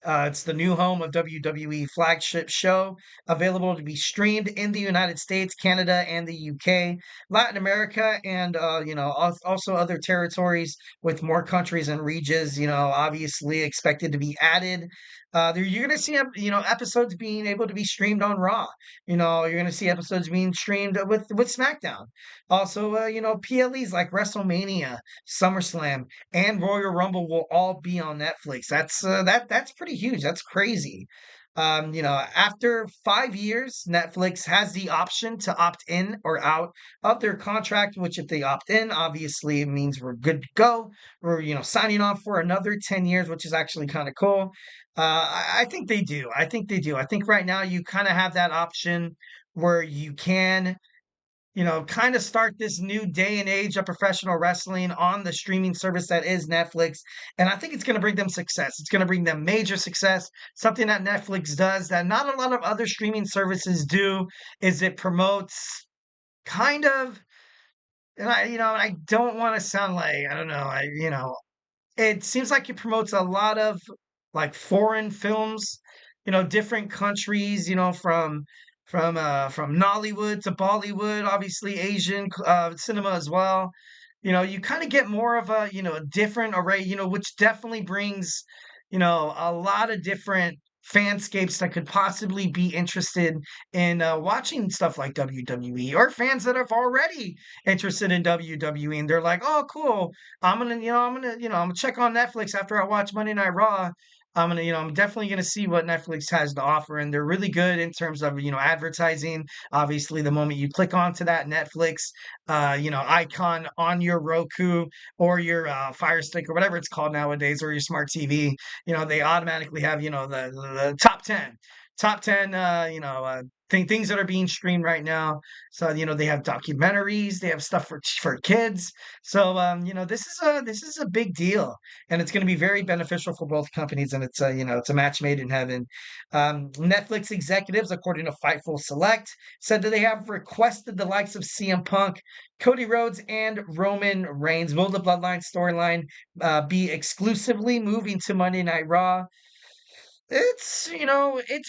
It's the new home of WWE flagship show, available to be streamed in the United States, Canada, and the UK, Latin America, and also other territories with more countries and regions. Obviously expected to be added. You're going to see episodes being able to be streamed on Raw. You're going to see episodes being streamed with SmackDown. Also, PLEs like WrestleMania, SummerSlam, and Royal Rumble will all be on Netflix. That's pretty huge. That's crazy. After 5 years, Netflix has the option to opt in or out of their contract, which if they opt in, obviously it means we're good to go. We're, signing on for another 10 years, which is actually kind of cool. I think they do. I think right now you kind of have that option where you can kind of start this new day and age of professional wrestling on the streaming service that is Netflix. And I think it's going to bring them success. It's going to bring them major success. Something that Netflix does that not a lot of other streaming services do is it promotes kind of, and I don't want to sound like, I don't know, it seems like it promotes a lot of like foreign films, different countries, from Nollywood to Bollywood, obviously Asian cinema as well. You kind of get more of a, a different array, which definitely brings, a lot of different fanscapes that could possibly be interested in watching stuff like WWE, or fans that are already interested in WWE and they're like, oh, cool. I'm gonna check on Netflix after I watch Monday Night Raw. I'm definitely gonna see what Netflix has to offer, and they're really good in terms of advertising. Obviously, the moment you click onto that Netflix, icon on your Roku or your Fire Stick or whatever it's called nowadays, or your smart TV, they automatically have the top ten, things that are being streamed right now. So they have documentaries, they have stuff for kids. So this is a big deal, and it's going to be very beneficial for both companies. And it's a match made in heaven. Netflix executives, according to Fightful Select, said that they have requested the likes of CM Punk, Cody Rhodes, and Roman Reigns. Will the Bloodline storyline be exclusively moving to Monday Night Raw? It's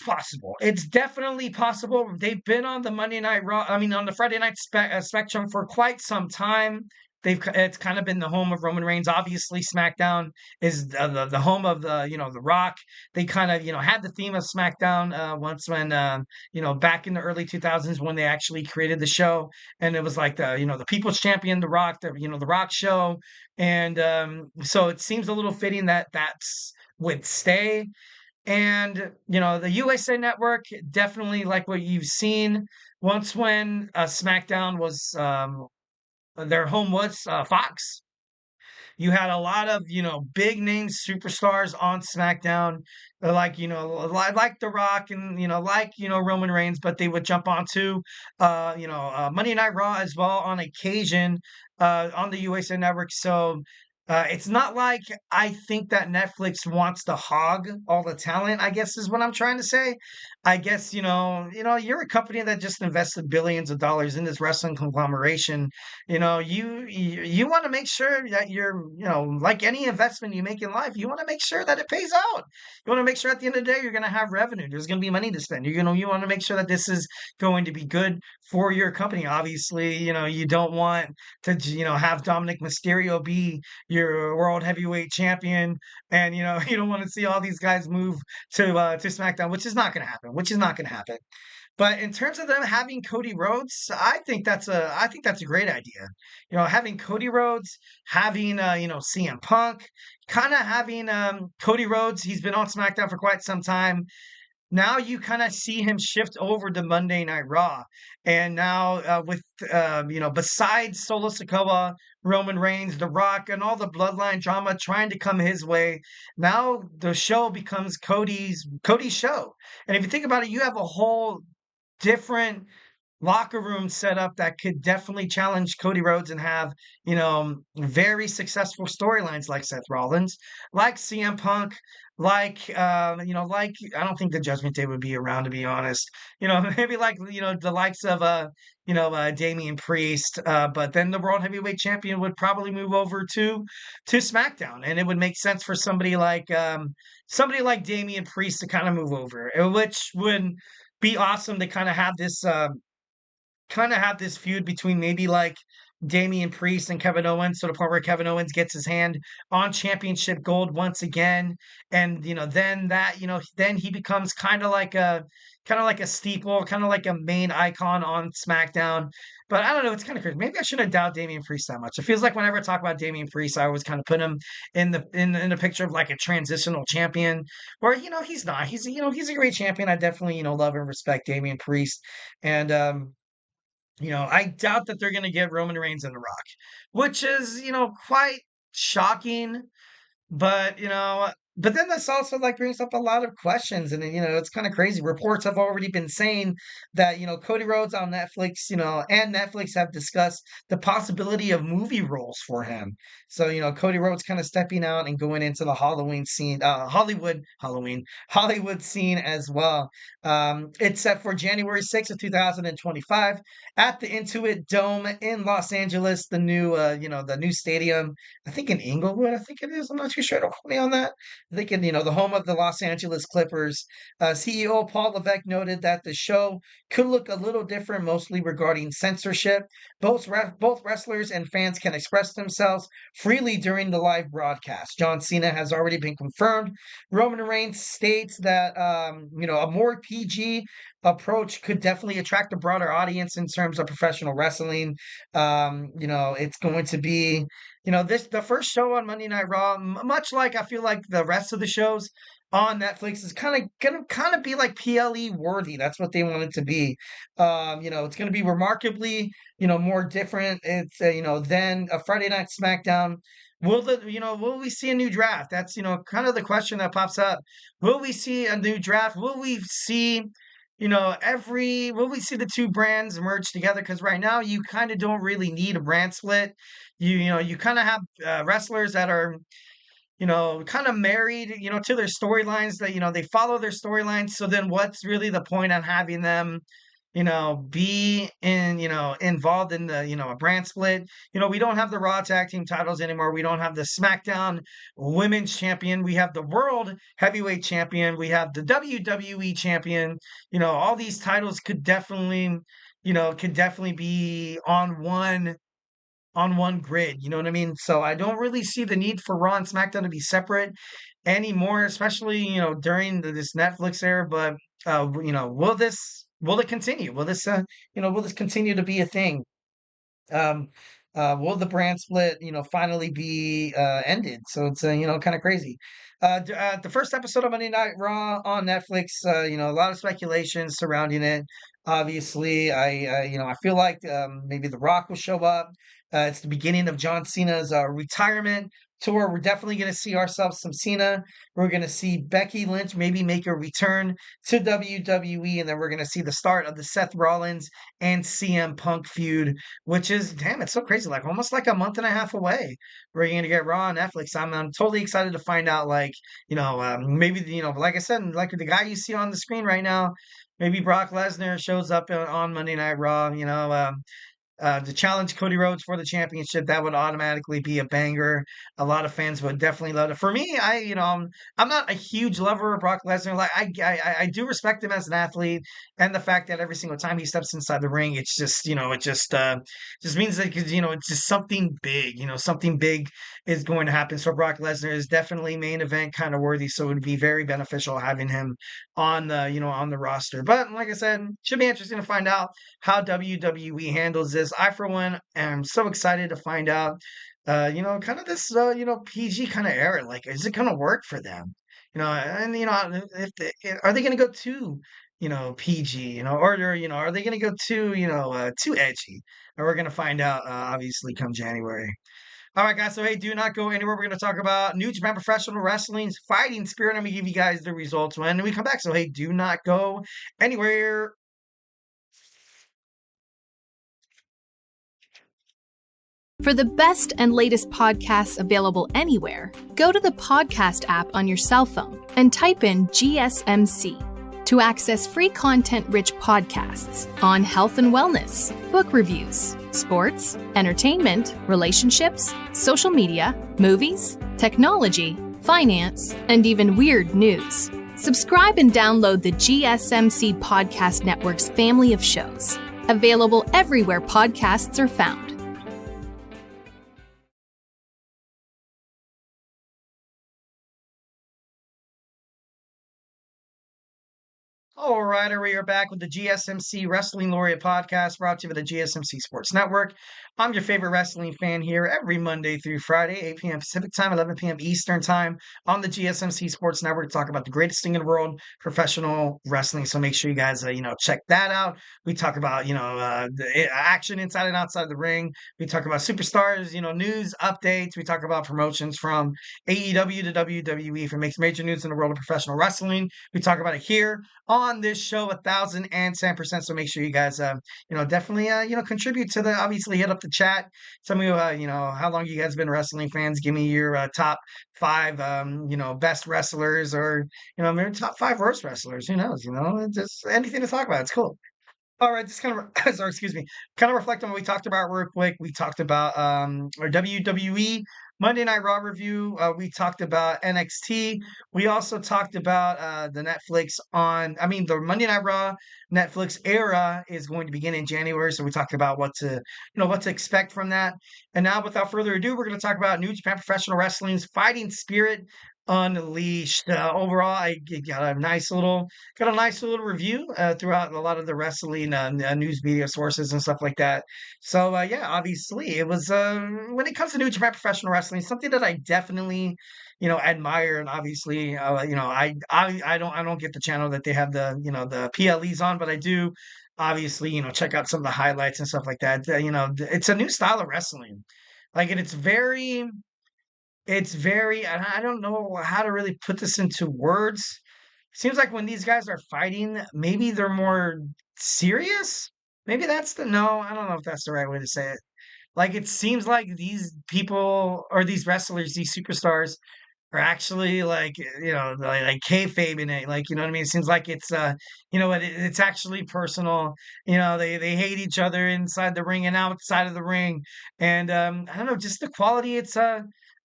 possible. It's definitely possible. They've been on the Monday Night Raw, I mean, on the Friday Night Spectrum for quite some time. It's kind of been the home of Roman Reigns. Obviously, SmackDown is the home of the Rock. They kind of had the theme of SmackDown once when back in the early 2000s when they actually created the show, and it was like the People's Champion, The Rock, the Rock show, and so it seems a little fitting that that's would stay. And, the USA Network, definitely like what you've seen once when SmackDown was, their home was Fox. You had a lot of, big name superstars on SmackDown, like, like The Rock and, like, Roman Reigns, but they would jump onto, Monday Night Raw as well on occasion on the USA Network. So it's not like I think that Netflix wants to hog all the talent, I guess is what I'm trying to say. I guess, you're a company that just invested billions of dollars in this wrestling conglomeration. You want to make sure that you're, like any investment you make in life, you want to make sure that it pays out. You want to make sure at the end of the day you're going to have revenue. There's going to be money to spend. You want to make sure that this is going to be good for your company. Obviously, you don't want to, have Dominic Mysterio be your world heavyweight champion, and you don't want to see all these guys move to SmackDown, which is not going to happen. But in terms of them having Cody Rhodes, I think that's a great idea. Having Cody Rhodes, having CM Punk, kind of having Cody Rhodes. He's been on SmackDown for quite some time. Now you kind of see him shift over to Monday Night Raw, and now with besides Solo Sikoa, Roman Reigns, The Rock, and all the bloodline drama trying to come his way, now the show becomes Cody's show. And if you think about it, you have a whole different locker room setup that could definitely challenge Cody Rhodes and have, very successful storylines like Seth Rollins, like CM Punk, like I don't think the Judgment Day would be around, to be honest. Maybe like the likes of Damien Priest, but then the World Heavyweight Champion would probably move over to SmackDown, and it would make sense for somebody like Damien Priest to kind of move over, which would be awesome to kind of have this feud between maybe like Damian Priest and Kevin Owens, to the point where Kevin Owens gets his hand on championship gold once again, and then he becomes kind of like a steeple, kind of like a main icon on SmackDown. But I don't know, it's kind of crazy. Maybe I shouldn't doubt Damian Priest that much. It feels like whenever I talk about Damian Priest, I always kind of put him in the picture of like a transitional champion, where he's not. He's a great champion. I definitely love and respect Damian Priest, and I doubt that they're going to get Roman Reigns and The Rock, which is, quite shocking. But, But then this also like brings up a lot of questions, and it's kind of crazy. Reports have already been saying that Cody Rhodes on Netflix, and Netflix have discussed the possibility of movie roles for him. So Cody Rhodes kind of stepping out and going into the Halloween scene, Hollywood scene as well. It's set for January 6th of 2025 at the Intuit Dome in Los Angeles, the new stadium. I think in Inglewood, I think it is. I'm not too sure. Don't quote me on that. I think in the home of the Los Angeles Clippers. CEO Paul Levesque noted that the show could look a little different, mostly regarding censorship. Both wrestlers and fans can express themselves freely during the live broadcast. John Cena has already been confirmed. Roman Reigns states that a more PG approach could definitely attract a broader audience in terms of professional wrestling. It's going to be this the first show on Monday Night Raw, much like I feel like the rest of the shows on Netflix is gonna be like PLE worthy. That's what they want it to be. It's gonna be remarkably, more different. It's than a Friday Night SmackDown. Will we see a new draft? That's kind of the question that pops up. Will we see a new draft? Will we see will we see the two brands merge together? Because right now you kind of don't really need a brand split. You kind of have wrestlers that are kind of married, to their storylines that, they follow their storylines. So then what's really the point on having them, be involved in the, a brand split? We don't have the Raw tag team titles anymore. We don't have the SmackDown women's champion. We have the world heavyweight champion. We have the WWE champion. All these titles could definitely be on one grid, you know what I mean? So I don't really see the need for Raw and SmackDown to be separate anymore, especially, during this Netflix era. But will it continue? Will this continue to be a thing? Um, will the brand split, finally be ended? So it's kind of crazy. The first episode of Monday Night Raw on Netflix, a lot of speculation surrounding it. Obviously, I feel like maybe The Rock will show up. It's the beginning of John Cena's retirement tour. We're definitely going to see ourselves some Cena. We're going to see Becky Lynch maybe make a return to WWE, and then we're going to see the start of the Seth Rollins and CM Punk feud, which is, damn, it's so crazy, like almost like a month and a half away. We're going to get Raw on Netflix. I'm totally excited to find out, like, maybe, like I said, like the guy you see on the screen right now, maybe Brock Lesnar shows up on Monday Night Raw, to challenge Cody Rhodes for the championship. That would automatically be a banger. A lot of fans would definitely love it. For me, I'm not a huge lover of Brock Lesnar. Like I do respect him as an athlete, and the fact that every single time he steps inside the ring, it's just just means that, because it's just something big. Something big is going to happen. So Brock Lesnar is definitely main event kind of worthy. So it would be very beneficial having him on the roster. But like I said, should be interesting to find out how WWE handles this. I, for one, am so excited to find out, kind of this, PG kind of era. Like, is it going to work for them? And are they going to go too, PG? Are they going to go too edgy? And we're going to find out, obviously, come January. All right, guys. So, hey, do not go anywhere. We're going to talk about New Japan Professional Wrestling's Fighting Spirit. I'm going to give you guys the results when we come back. So, hey, do not go anywhere. For the best and latest podcasts available anywhere, go to the podcast app on your cell phone and type in GSMC to access free content-rich podcasts on health and wellness, book reviews, sports, entertainment, relationships, social media, movies, technology, finance, and even weird news. Subscribe and download the GSMC Podcast Network's family of shows, available everywhere podcasts are found. All right, we are back with the GSMC Wrestling Laureate podcast brought to you by the GSMC Sports Network. I'm your favorite wrestling fan here every Monday through Friday, 8 p.m. Pacific time, 11 p.m. Eastern time on the GSMC Sports Network to talk about the greatest thing in the world, professional wrestling. So make sure you guys, check that out. We talk about, the action inside and outside the ring. We talk about superstars, news updates. We talk about promotions from AEW to WWE for makes major news in the world of professional wrestling. We talk about it here on this show 1,010%. So make sure you guys, definitely, contribute to obviously hit up the chat. Tell me, how long you guys been wrestling fans. Give me your top five, best wrestlers or, maybe top five worst wrestlers. Who knows, just anything to talk about. It's cool. All right, just kind of sorry, excuse me. Kind of reflect on what we talked about real quick. We talked about our WWE Monday Night Raw review. We talked about NXT. We also talked about the the Monday Night Raw Netflix era is going to begin in January. So we talked about what to expect from that. And now, without further ado, we're going to talk about New Japan Professional Wrestling's Fighting Spirit Unleashed. Overall, I got a nice little review throughout a lot of the wrestling news media sources and stuff like that. So yeah, obviously it was when it comes to New Japan Professional Wrestling, something that I definitely admire. And obviously I don't get the channel that they have the PLEs on, but I do obviously check out some of the highlights and stuff like that. It's a new style of wrestling, like, and it's very, I don't know how to really put this into words. Seems like when these guys are fighting, maybe they're more serious. Maybe no, I don't know if that's the right way to say it. Like, it seems like these people or these wrestlers, these superstars are actually like kayfabing it. Like, you know what I mean? It seems like it's actually personal. They hate each other inside the ring and outside of the ring. And I don't know, just the quality.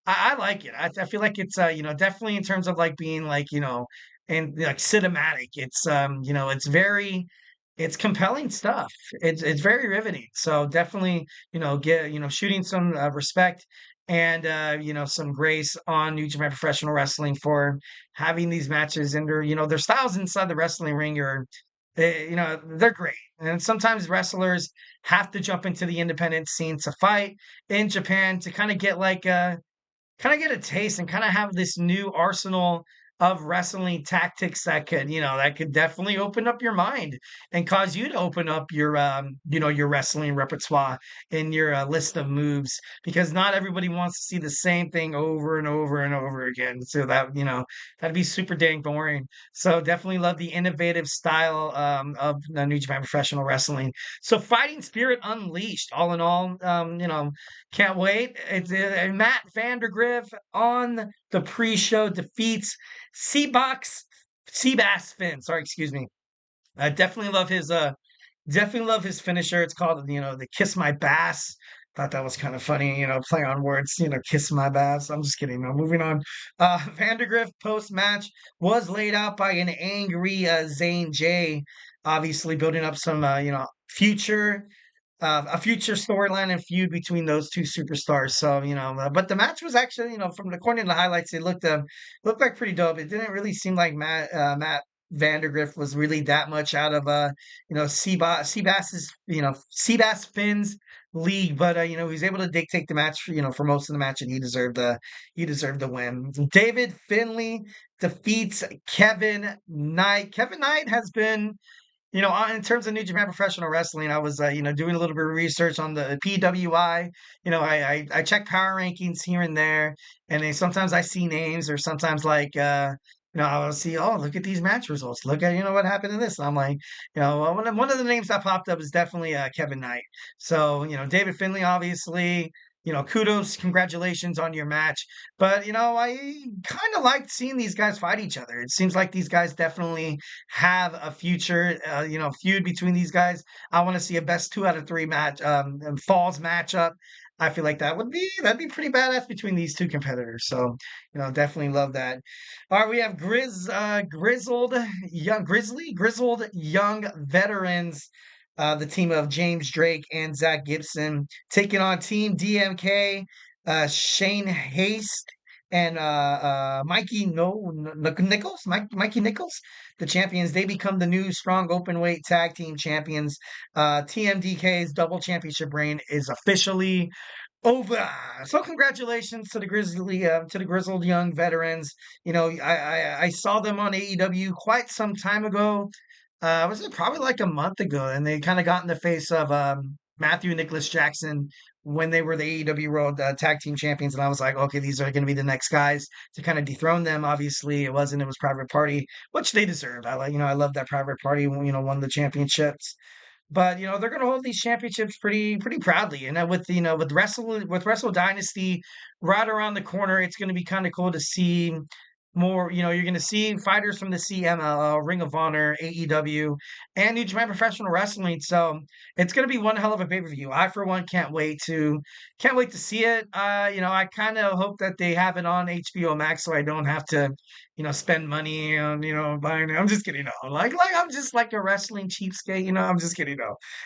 I like it. I feel like it's definitely in terms of like being like and like cinematic. It's compelling stuff. It's very riveting. So definitely get shooting some respect and some grace on New Japan Professional Wrestling for having these matches, and their styles inside the wrestling ring are they're great. And sometimes wrestlers have to jump into the independent scene to fight in Japan to kind of get a taste and kind of have this new arsenal of wrestling tactics that could definitely open up your mind and cause you to open up your wrestling repertoire and your list of moves, because not everybody wants to see the same thing over and over and over again. So that'd be super dang boring. So definitely love the innovative style of the New Japan Professional Wrestling. So Fighting Spirit Unleashed, all in all, can't wait. It's Matt Vandergriff on the pre-show defeats Seabass Finn. Sorry, excuse me. I definitely love his finisher. It's called the Kiss My Bass. Thought that was kind of funny, play on words, kiss my bass. I'm just kidding. Now moving on. Vandergriff post match was laid out by an angry Zayn J, obviously building up some future a future storyline and feud between those two superstars. So, but the match was actually, from according to the highlights, it looked like pretty dope. It didn't really seem like Matt Vandergriff was really that much out of Seabass Finn's league, but he was able to dictate the match, for most of the match, and he deserved the win. David Finlay defeats Kevin Knight. Kevin Knight has been, in terms of New Japan Professional Wrestling, I was, doing a little bit of research on the PWI. I check power rankings here and there, and then sometimes I see names, or sometimes I'll see, oh, look at these match results. Look at, what happened in this. And I'm like, one of the names that popped up is definitely Kevin Knight. So, David Finlay, obviously, kudos, congratulations on your match. But, I kind of liked seeing these guys fight each other. It seems like these guys definitely have a future, feud between these guys. I want to see a best 2 out of 3 falls matchup. I feel like that'd be pretty badass between these two competitors. So, definitely love that. All right, we have grizzled young veterans, the team of James Drake and Zach Gibson, taking on Team DMK, Shane and Mikey Nichols, the champions. They become the new strong openweight tag team champions. TMDK's double championship reign is officially over. So congratulations to the grizzled young veterans. I saw them on AEW quite some time ago. Was it probably like a month ago? And they kind of got in the face of Matthew Nicholas Jackson when they were the AEW World Tag Team Champions, and I was like, okay, these are going to be the next guys to kind of dethrone them. Obviously, it wasn't. It was Private Party, which they deserved. I love that Private Party. Won the championships. But they're going to hold these championships pretty proudly, and with Wrestle Dynasty right around the corner, it's going to be kind of cool to see more. You're going to see fighters from the CMLL, Ring of Honor, AEW, and New Japan Professional Wrestling. So it's going to be one hell of a pay per view. I for one can't wait to see it. I kind of hope that they have it on HBO Max, so I don't have to spend money on, buying it. I'm just kidding. No, I'm just like a wrestling cheapskate. I'm just kidding.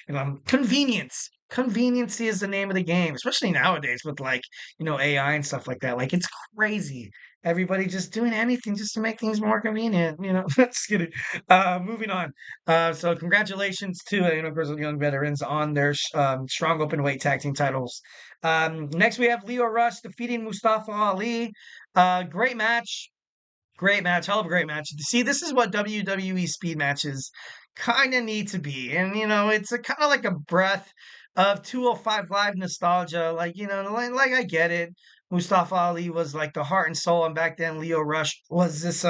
No, convenience. Conveniency is the name of the game, especially nowadays with AI and stuff like that. Like it's crazy. Everybody just doing anything just to make things more convenient. Just kidding. Moving on. So congratulations to Grizzled Young Veterans on their strong open weight tag team titles. Next we have Leo Rush defeating Mustafa Ali. Great match. Great match, hell of a great match. See, this is what WWE speed matches kind of need to be. And, it's a kind of like a breath of 205 Live nostalgia. Like I get it. Mustafa Ali was like the heart and soul. And back then, Leo Rush was this,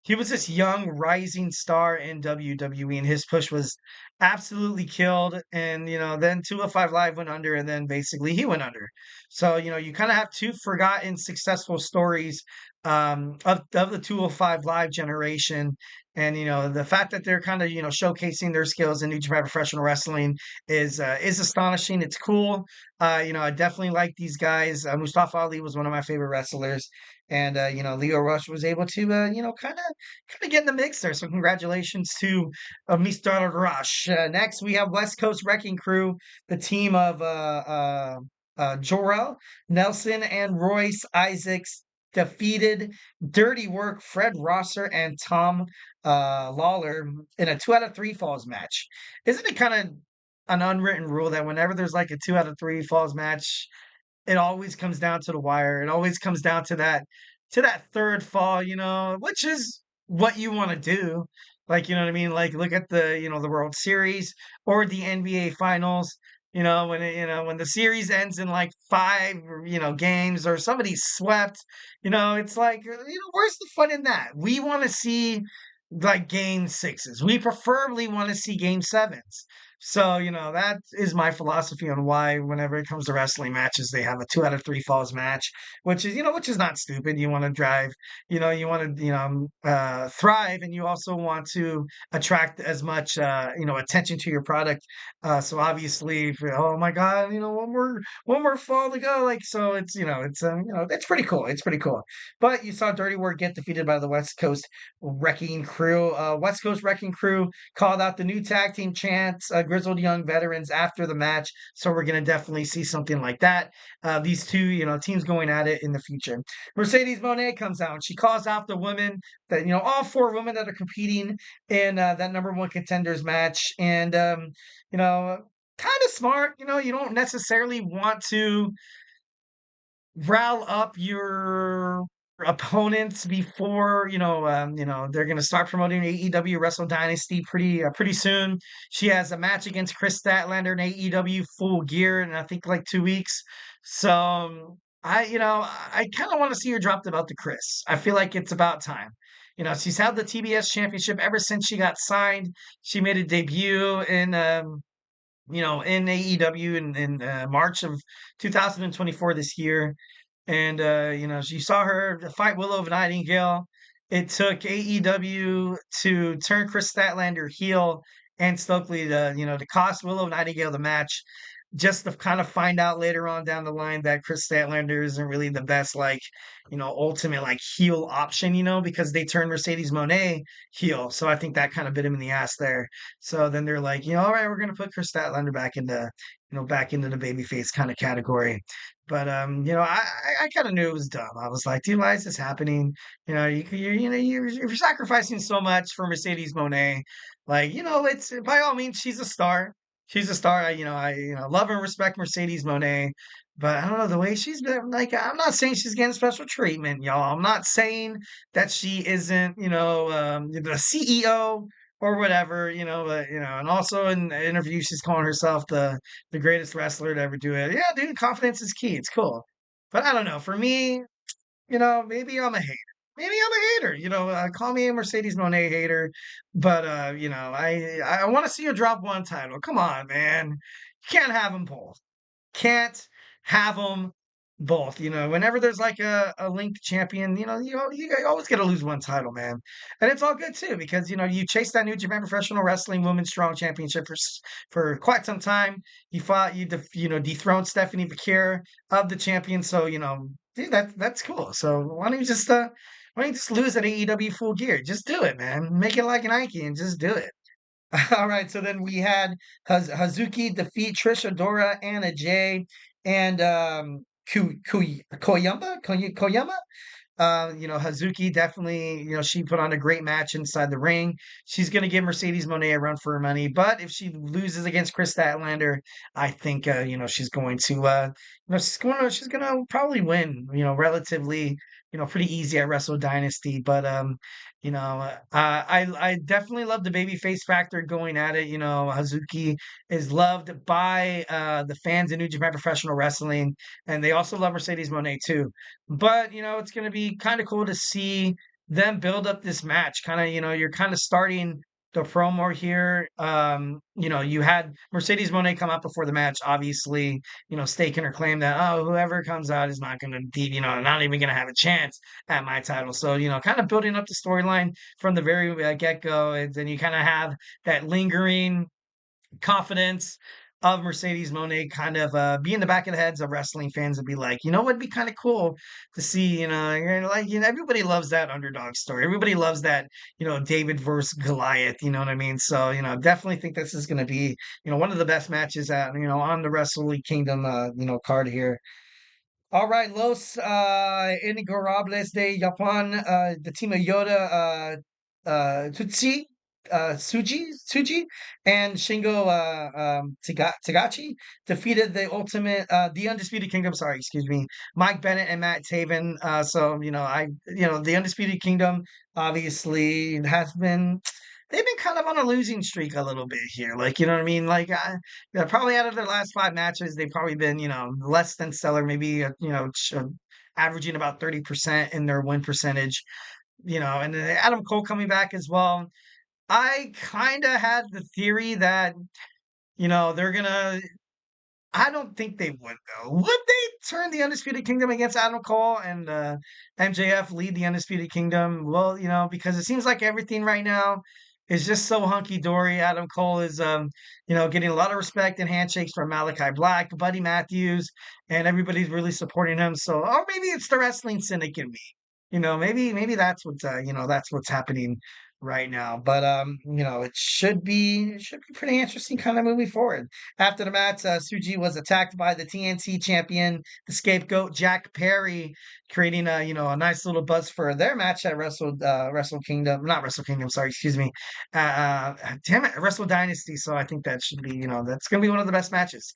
he was this young rising star in WWE. And his push was absolutely killed. And, then 205 Live went under. And then basically he went under. So, you kind of have two forgotten successful stories of the 205 Live generation. And the fact that they're kind of showcasing their skills in New Japan Professional Wrestling is astonishing. It's cool. I definitely like these guys. Mustafa Ali was one of my favorite wrestlers, and Leo Rush was able to kind of get in the mix there. So congratulations to Mr. Rush. Next we have West Coast Wrecking Crew, the team of Jorel Nelson and Royce Isaacs defeated Dirty Work, Fred Rosser, and Tom Lawler in a 2 out of 3 falls match. Isn't it kind of an unwritten rule that whenever there's like a 2 out of 3 falls match, it always comes down to the wire? It always comes down to that third fall, which is what you want to do. Like, you know what I mean? Like, look at the World Series or the NBA Finals. When the series ends in like 5, games, or somebody's swept, it's like, where's the fun in that? We want to see like game 6s. We preferably want to see game 7s. So, that is my philosophy on why whenever it comes to wrestling matches, they have a 2 out of 3 falls match, which is not stupid. You want to drive, you want to, thrive, and you also want to attract as much, attention to your product. So obviously, oh my God, one more fall to go. Like, so it's pretty cool. It's pretty cool. But you saw Dirty Work get defeated by the West Coast Wrecking Crew. West Coast Wrecking Crew called out the new tag team chants, Grizzled Young Veterans, after the match. So we're going to definitely see something like that. These two, teams going at it in the future. Mercedes Moné comes out and she calls out the women that, all 4 women that are competing in that number 1 contenders match. And, kind of smart. You don't necessarily want to rile up your opponents before they're going to start promoting AEW Wrestle Dynasty pretty soon. She has a match against Chris Statlander in AEW Full Gear in I think like 2 weeks. So I kind of want to see her drop the belt to Chris. I feel like it's about time. She's held the TBS championship ever since she got signed. She made a debut in in AEW in March of 2024 this year. And, you saw her fight Willow Nightingale. It took AEW to turn Chris Statlander heel and Stokely to cost Willow Nightingale the match. just to kind of find out later on down the line that Chris Statlander isn't really the best, like, ultimate like heel option, because they turned Mercedes Moné heel. So I think that kind of bit him in the ass there. So then they're like, all right, we're gonna put Chris Statlander back into the babyface kind of category. But I kind of knew it was dumb. I was like, dude, why is this happening? You're sacrificing so much for Mercedes Moné. Like, it's by all means, she's a star. She's a star. I love and respect Mercedes Moné, but I don't know the way she's been. Like, I'm not saying she's getting special treatment, y'all. I'm not saying that she isn't, the CEO or whatever, but and also in the interview, she's calling herself the greatest wrestler to ever do it. Yeah, dude, confidence is key. It's cool, but I don't know. For me, maybe I'm a hater. Maybe I'm a hater. Call me a Mercedes Moné hater, but I want to see her drop one title. Come on, man. You can't have them both. Can't have them both. Whenever there's like a linked champion, you always got to lose one title, man. And it's all good too because you chased that New Japan Professional Wrestling Women's Strong Championship for quite some time. You fought, dethroned Stephanie Bakir of the champion. So dude, that's cool. So why don't you just lose at AEW Full Gear? Just do it, man. Make it like Nike and just do it. All right, so then we had Hazuki defeat Trish Adora, Anna Jay, and Koyama. Hazuki definitely, she put on a great match inside the ring. She's going to give Mercedes Moné a run for her money, but if she loses against Chris Statlander, I think, she's going to, she's going to probably win, relatively, pretty easy at Wrestle Dynasty. But, I definitely love the babyface factor going at it. Hazuki is loved by the fans in New Japan Professional Wrestling, and they also love Mercedes Moné too. But, it's going to be kind of cool to see them build up this match. Kind of, you're kind of starting the promo here. You had Mercedes Moné come out before the match, obviously, staking her claim that, oh, whoever comes out is not going to be, not even going to have a chance at my title. So, kind of building up the storyline from the very get-go. And then you kind of have that lingering confidence of Mercedes Moné kind of be in the back of the heads of wrestling fans and be like, what'd be kind of cool to see, everybody loves that underdog story. Everybody loves that, David versus Goliath, you know what I mean? So, definitely think this is going to be, one of the best matches at, on the Wrestle Kingdom, card here. All right, Los Ingobernables de Japan, the team of Yoda, Tutsi, Suji, and Shingo Tagachi defeated the Undisputed Kingdom. Sorry, excuse me, Mike Bennett and Matt Taven. The Undisputed Kingdom obviously has been. They've been kind of on a losing streak a little bit here. Like, you know what I mean? Like, probably out of their last 5 matches, they've probably been, less than stellar, maybe, averaging about 30% in their win percentage, and then Adam Cole coming back as well. I kind of had the theory that, they're going to, I don't think they would, though. Would they turn the Undisputed Kingdom against Adam Cole and MJF lead the Undisputed Kingdom? Well, because it seems like everything right now is just so hunky-dory. Adam Cole is, getting a lot of respect and handshakes from Malachi Black, Buddy Matthews, and everybody's really supporting him. So, or maybe it's the Wrestling Syndicate me. Maybe that's what's happening right now. But it should be pretty interesting kind of moving forward. After the match, Suji was attacked by the TNT champion, the scapegoat Jack Perry, creating a nice little buzz for their match at Wrestle Kingdom, not Wrestle Kingdom, sorry, excuse me. Damn it, Wrestle Dynasty. So I think that should be, that's gonna be one of the best matches.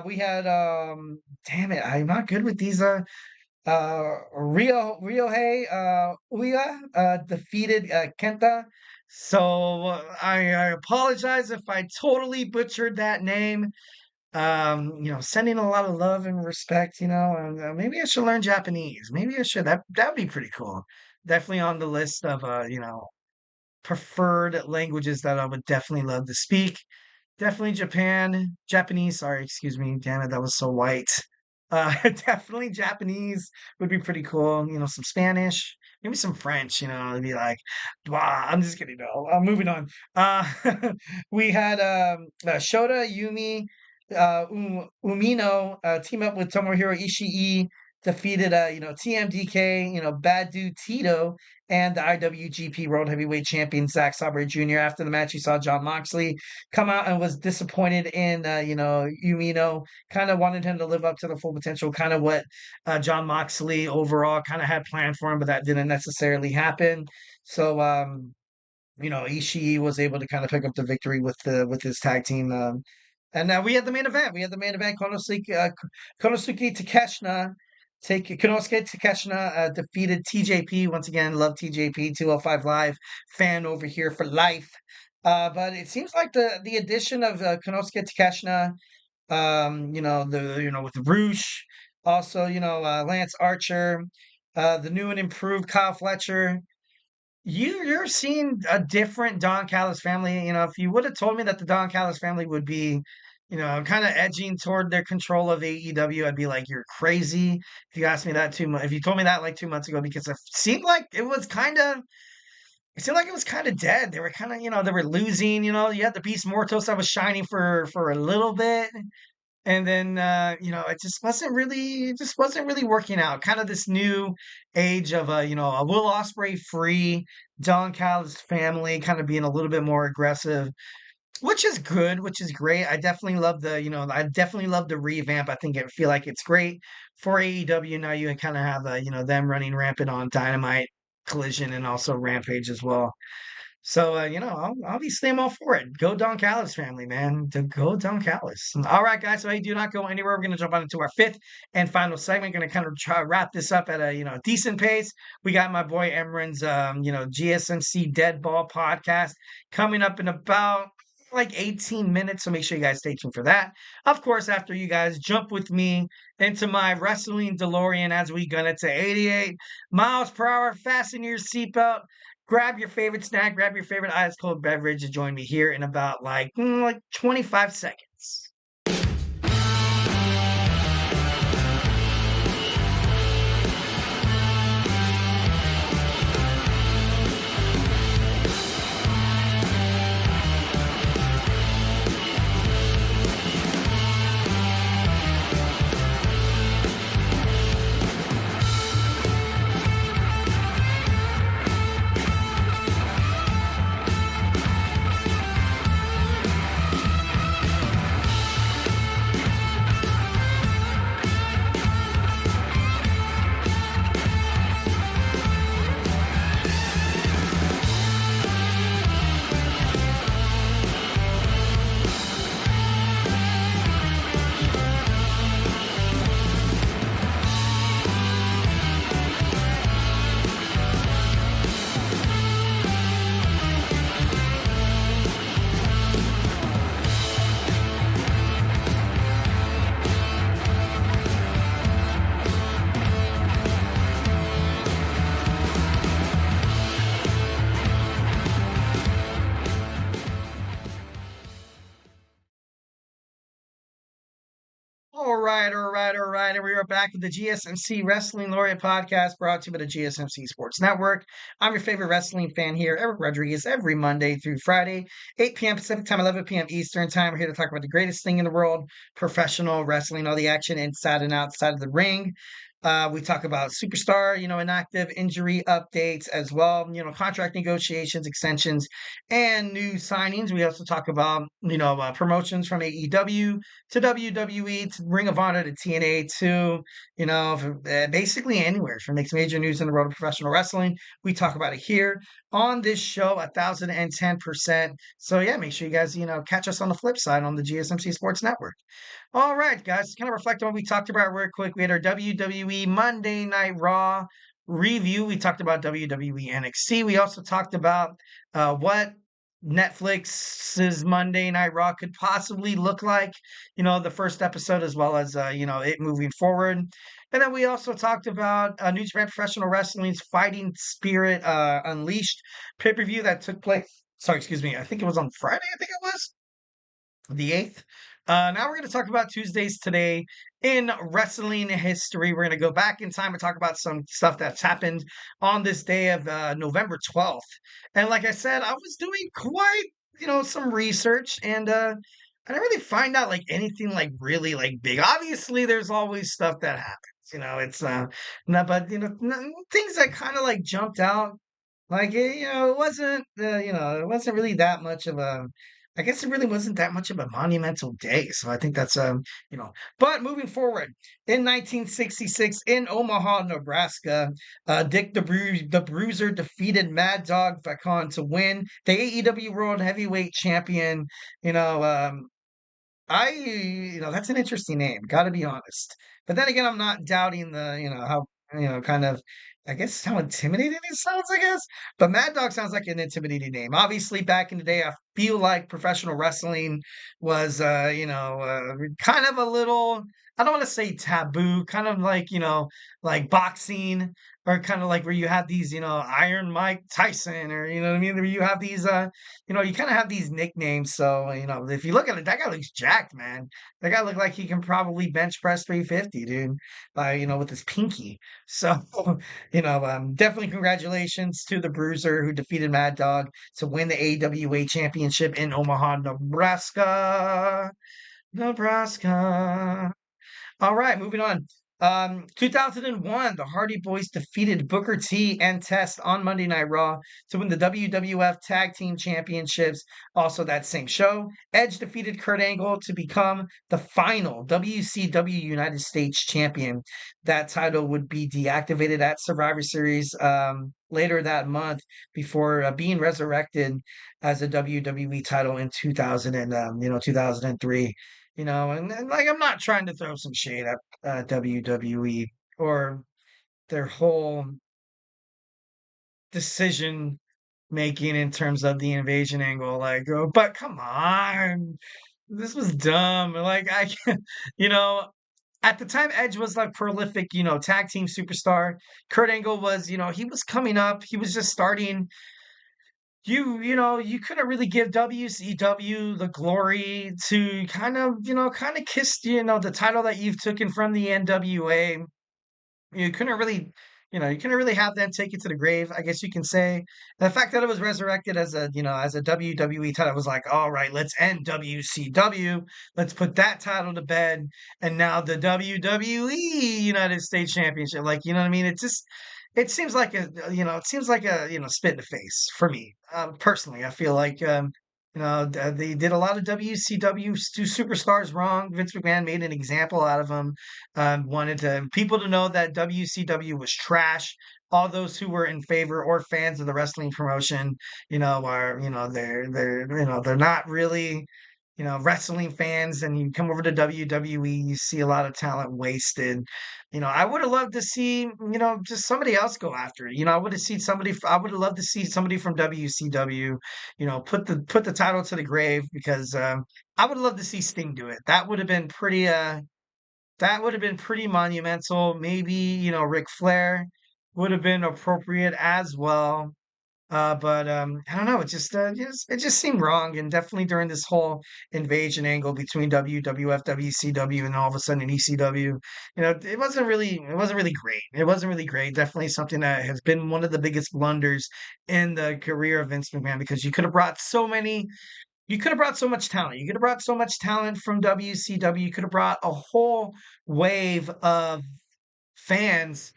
We had damn it, I'm not good with these Ryohei Uya defeated Kenta. So I apologize if I totally butchered that name. Sending a lot of love and respect, and maybe I should learn Japanese. Maybe I should. That'd be pretty cool. Definitely on the list of preferred languages that I would definitely love to speak. Definitely Japanese, sorry, excuse me. Damn it, that was so white. Definitely Japanese would be pretty cool. Some Spanish, maybe some French, it'd be like, wow, I'm just kidding. No, I'm moving on. We had Shota, Yumi, Umino team up with Tomohiro Ishii, defeated TMDK, Bad Dude Tito, and the IWGP World Heavyweight Champion Zack Sabre Jr. After the match, you saw Jon Moxley come out and was disappointed in Umino. Kind of wanted him to live up to the full potential, kind of what Jon Moxley overall kind of had planned for him, but that didn't necessarily happen. So Ishii was able to kind of pick up the victory with his tag team. And we had the main event. We had the main event. Konosuke Takeshita defeated TJP. Once again, love TJP, 205 Live fan over here for life. But it seems like the addition of Konosuke Takeshita, with Roosh, also, Lance Archer, the new and improved Kyle Fletcher. You're seeing a different Don Callis family. If you would have told me that the Don Callis family would be, kind of edging toward their control of AEW, I'd be like, you're crazy. If you asked me that if you told me that like 2 months ago, because it seemed like it was kind of dead. They were kind of, they were losing. You had the Beast Mortos that was shining for a little bit. And then, it just wasn't really working out. Kind of this new age of, a Will Ospreay free Don Callis family kind of being a little bit more aggressive, which is good, which is great. I definitely love the revamp. I feel like it's great for AEW. Now you kind of have, them running rampant on Dynamite, Collision, and also Rampage as well. So, obviously I'm all for it. Go Don Callis family, man. Go Don Callis. All right, guys. So, hey, do not go anywhere. We're going to jump on into our fifth and final segment. Going to kind of try to wrap this up at a, decent pace. We got my boy Emran's, GSMC Dead Ball podcast coming up in about like 18 minutes. So make sure you guys stay tuned for that. Of course, after you guys jump with me into my wrestling DeLorean as we gun it to 88 miles per hour, fasten your seatbelt. Grab your favorite snack, grab your favorite ice cold beverage and join me here in about like 25 seconds. All right. And we are back with the GSMC Wrestling Laureate podcast brought to you by the GSMC Sports Network. I'm your favorite wrestling fan here, Eric Rodriguez, every Monday through Friday, 8 p.m. Pacific time, 11 p.m. Eastern time. We're here to talk about the greatest thing in the world, professional wrestling, all the action inside and outside of the ring. We talk about superstar, inactive injury updates as well, contract negotiations, extensions, and new signings. We also talk about, promotions from AEW to WWE to Ring of Honor to TNA to, basically anywhere from makes major news in the world of professional wrestling. We talk about it here on this show, 1,010%. So yeah, make sure you guys, catch us on the flip side on the GSMC Sports Network. All right, guys, kind of reflect on what we talked about real quick. We had our WWE Monday Night Raw review. We talked about WWE NXT. We also talked about what Netflix's Monday Night Raw could possibly look like, the first episode, as well as, it moving forward. And then we also talked about New Japan Professional Wrestling's Fighting Spirit Unleashed pay-per-view that took place. Sorry, excuse me. I think it was on Friday, the 8th. Now we're going to talk about Tuesdays today in wrestling history. We're going to go back in time and talk about some stuff that's happened on this day of November 12th. And like I said, I was doing quite, some research, and I didn't really find out like anything like really like big. Obviously, there's always stuff that happens. It's no, but things that kind of like jumped out. Like it wasn't it wasn't really that much of a. I guess it really wasn't that much of a monumental day. So I think that's you know. But moving forward, in 1966 in Omaha, Nebraska, Dick the Bruiser defeated Mad Dog Facon to win the AEW World Heavyweight Champion. You know, that's an interesting name, gotta be honest. But then again, I'm not doubting how, kind of, I guess how intimidating it sounds, I guess. But Mad Dog sounds like an intimidating name. Obviously, back in the day, I feel like professional wrestling was, kind of a little, I don't want to say taboo, kind of like, like boxing or kind of like where you have these, Iron Mike Tyson or, you know what I mean? Where you have these, you kind of have these nicknames. So, if you look at it, that guy looks jacked, man. That guy looked like he can probably bench press 350, dude, with his pinky. So, definitely congratulations to the Bruiser who defeated Mad Dog to win the AWA championship in Omaha, Nebraska. Nebraska. All right, moving on. 2001, the Hardy Boys defeated Booker T and Test on Monday Night Raw to win the WWF Tag Team Championships. Also, that same show, Edge defeated Kurt Angle to become the final WCW United States Champion. That title would be deactivated at Survivor Series later that month before being resurrected as a WWE title in 2003. And like I'm not trying to throw some shade at WWE or their whole decision making in terms of the invasion angle. Like, but come on, this was dumb. Like, I can't, you know, at the time, Edge was like prolific, tag team superstar. Kurt Angle was, he was coming up. He was just starting. You couldn't really give WCW the glory to kind of kiss, the title that you've taken from the NWA. You couldn't really, you couldn't really have them take it to the grave, I guess you can say. The fact that it was resurrected as a WWE title was like, all right, let's end WCW. Let's put that title to bed. And now the WWE United States Championship, like, you know what I mean? It seems like a spit in the face for me. Personally, I feel like, they did a lot of WCW superstars wrong. Vince McMahon made an example out of them. Wanted people to know that WCW was trash. All those who were in favor or fans of the wrestling promotion, are they're not really wrestling fans, and you come over to WWE, you see a lot of talent wasted. I would have loved to see, just somebody else go after it. I would have loved to see somebody from WCW, put the title to the grave because I would love to see Sting do it. That would have been pretty monumental. Maybe, Ric Flair would have been appropriate as well. But I don't know. It just seemed wrong, and definitely during this whole invasion angle between WWF, WCW, and all of a sudden ECW, it wasn't really great. It wasn't really great. Definitely something that has been one of the biggest blunders in the career of Vince McMahon because you could have brought so much talent. You could have brought so much talent from WCW. You could have brought a whole wave of fans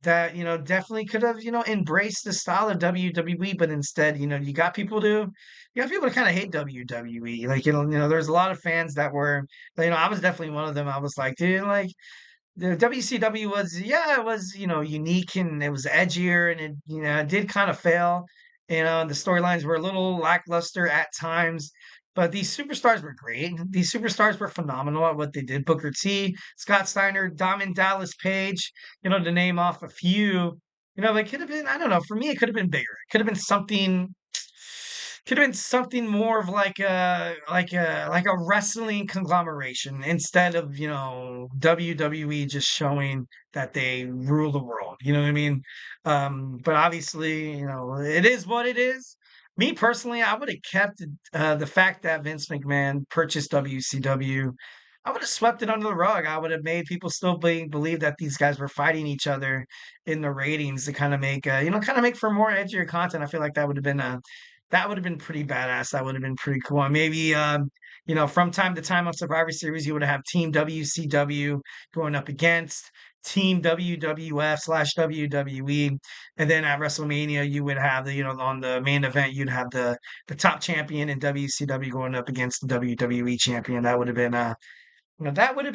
that definitely could have embraced the style of WWE, but instead you got people to kind of hate WWE. Like there's a lot of fans that were I was definitely one of them. I was like, dude, like the WCW was, yeah, it was unique and it was edgier and it did kind of fail. And the storylines were a little lackluster at times. But these superstars were great. These superstars were phenomenal at what they did. Booker T, Scott Steiner, Diamond Dallas Page, to name off a few. It could have been, I don't know, for me, it could have been bigger. It could have been something more of like a wrestling conglomeration instead of, WWE just showing that they rule the world. You know what I mean? But obviously, it is what it is. Me personally, I would have kept the fact that Vince McMahon purchased WCW. I would have swept it under the rug. I would have made people still believe that these guys were fighting each other in the ratings to kind of make for more edgier content. I feel like that would have been That would have been pretty badass. That would have been pretty cool. And maybe, from time to time on Survivor Series, you would have Team WCW going up against Team WWF/WWE, and then at WrestleMania, you would have on the main event, you'd have the top champion in WCW going up against the WWE champion. That would have been that would have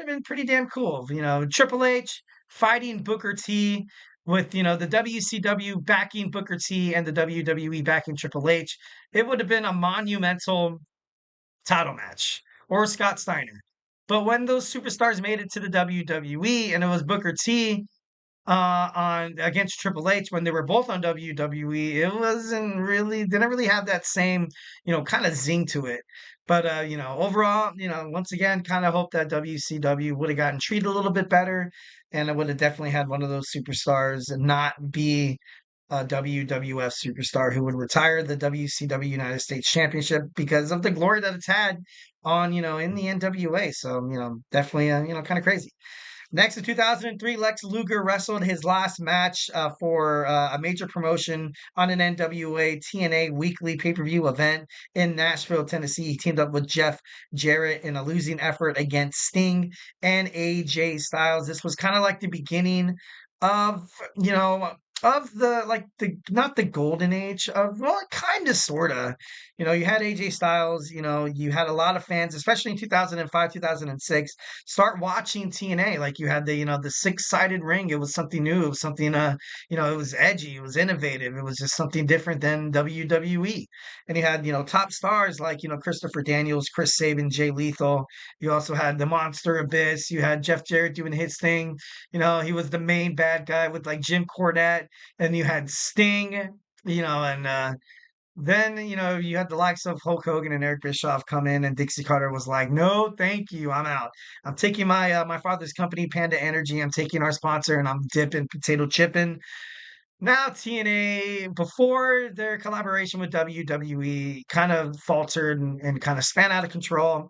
been pretty damn cool. Triple H fighting Booker T with the WCW backing Booker T and the WWE backing Triple H. It would have been a monumental title match, or Scott Steiner. But when those superstars made it to the WWE and it was Booker T on against Triple H when they were both on WWE, it wasn't really didn't really have that same kind of zing to it. But overall, once again, kind of hope that WCW would have gotten treated a little bit better, and it would have definitely had one of those superstars and not be a WWF superstar who would retire the WCW United States Championship because of the glory that it's had on in the NWA. So definitely kind of crazy. Next, in 2003, Lex Luger wrestled his last match for a major promotion on an NWA TNA weekly pay-per-view event in Nashville, Tennessee. He teamed up with Jeff Jarrett in a losing effort against Sting and AJ Styles. This was kind of like the beginning of, of the not the golden age of, well, kind of sort of, you had AJ Styles, you had a lot of fans, especially in 2005, 2006, start watching TNA. Like you had the six-sided ring. It was something new. It was something, it was edgy. It was innovative. It was just something different than WWE. And you had, top stars like, Christopher Daniels, Chris Sabin, Jay Lethal. You also had the Monster Abyss. You had Jeff Jarrett doing his thing. He was the main bad guy with like Jim Cornette. And you had Sting, and then, you had the likes of Hulk Hogan and Eric Bischoff come in, and Dixie Carter was like, "No, thank you, I'm out. I'm taking my father's company, Panda Energy. I'm taking our sponsor, and I'm dipping, potato chipping." Now TNA, before their collaboration with WWE, kind of faltered and kind of span out of control.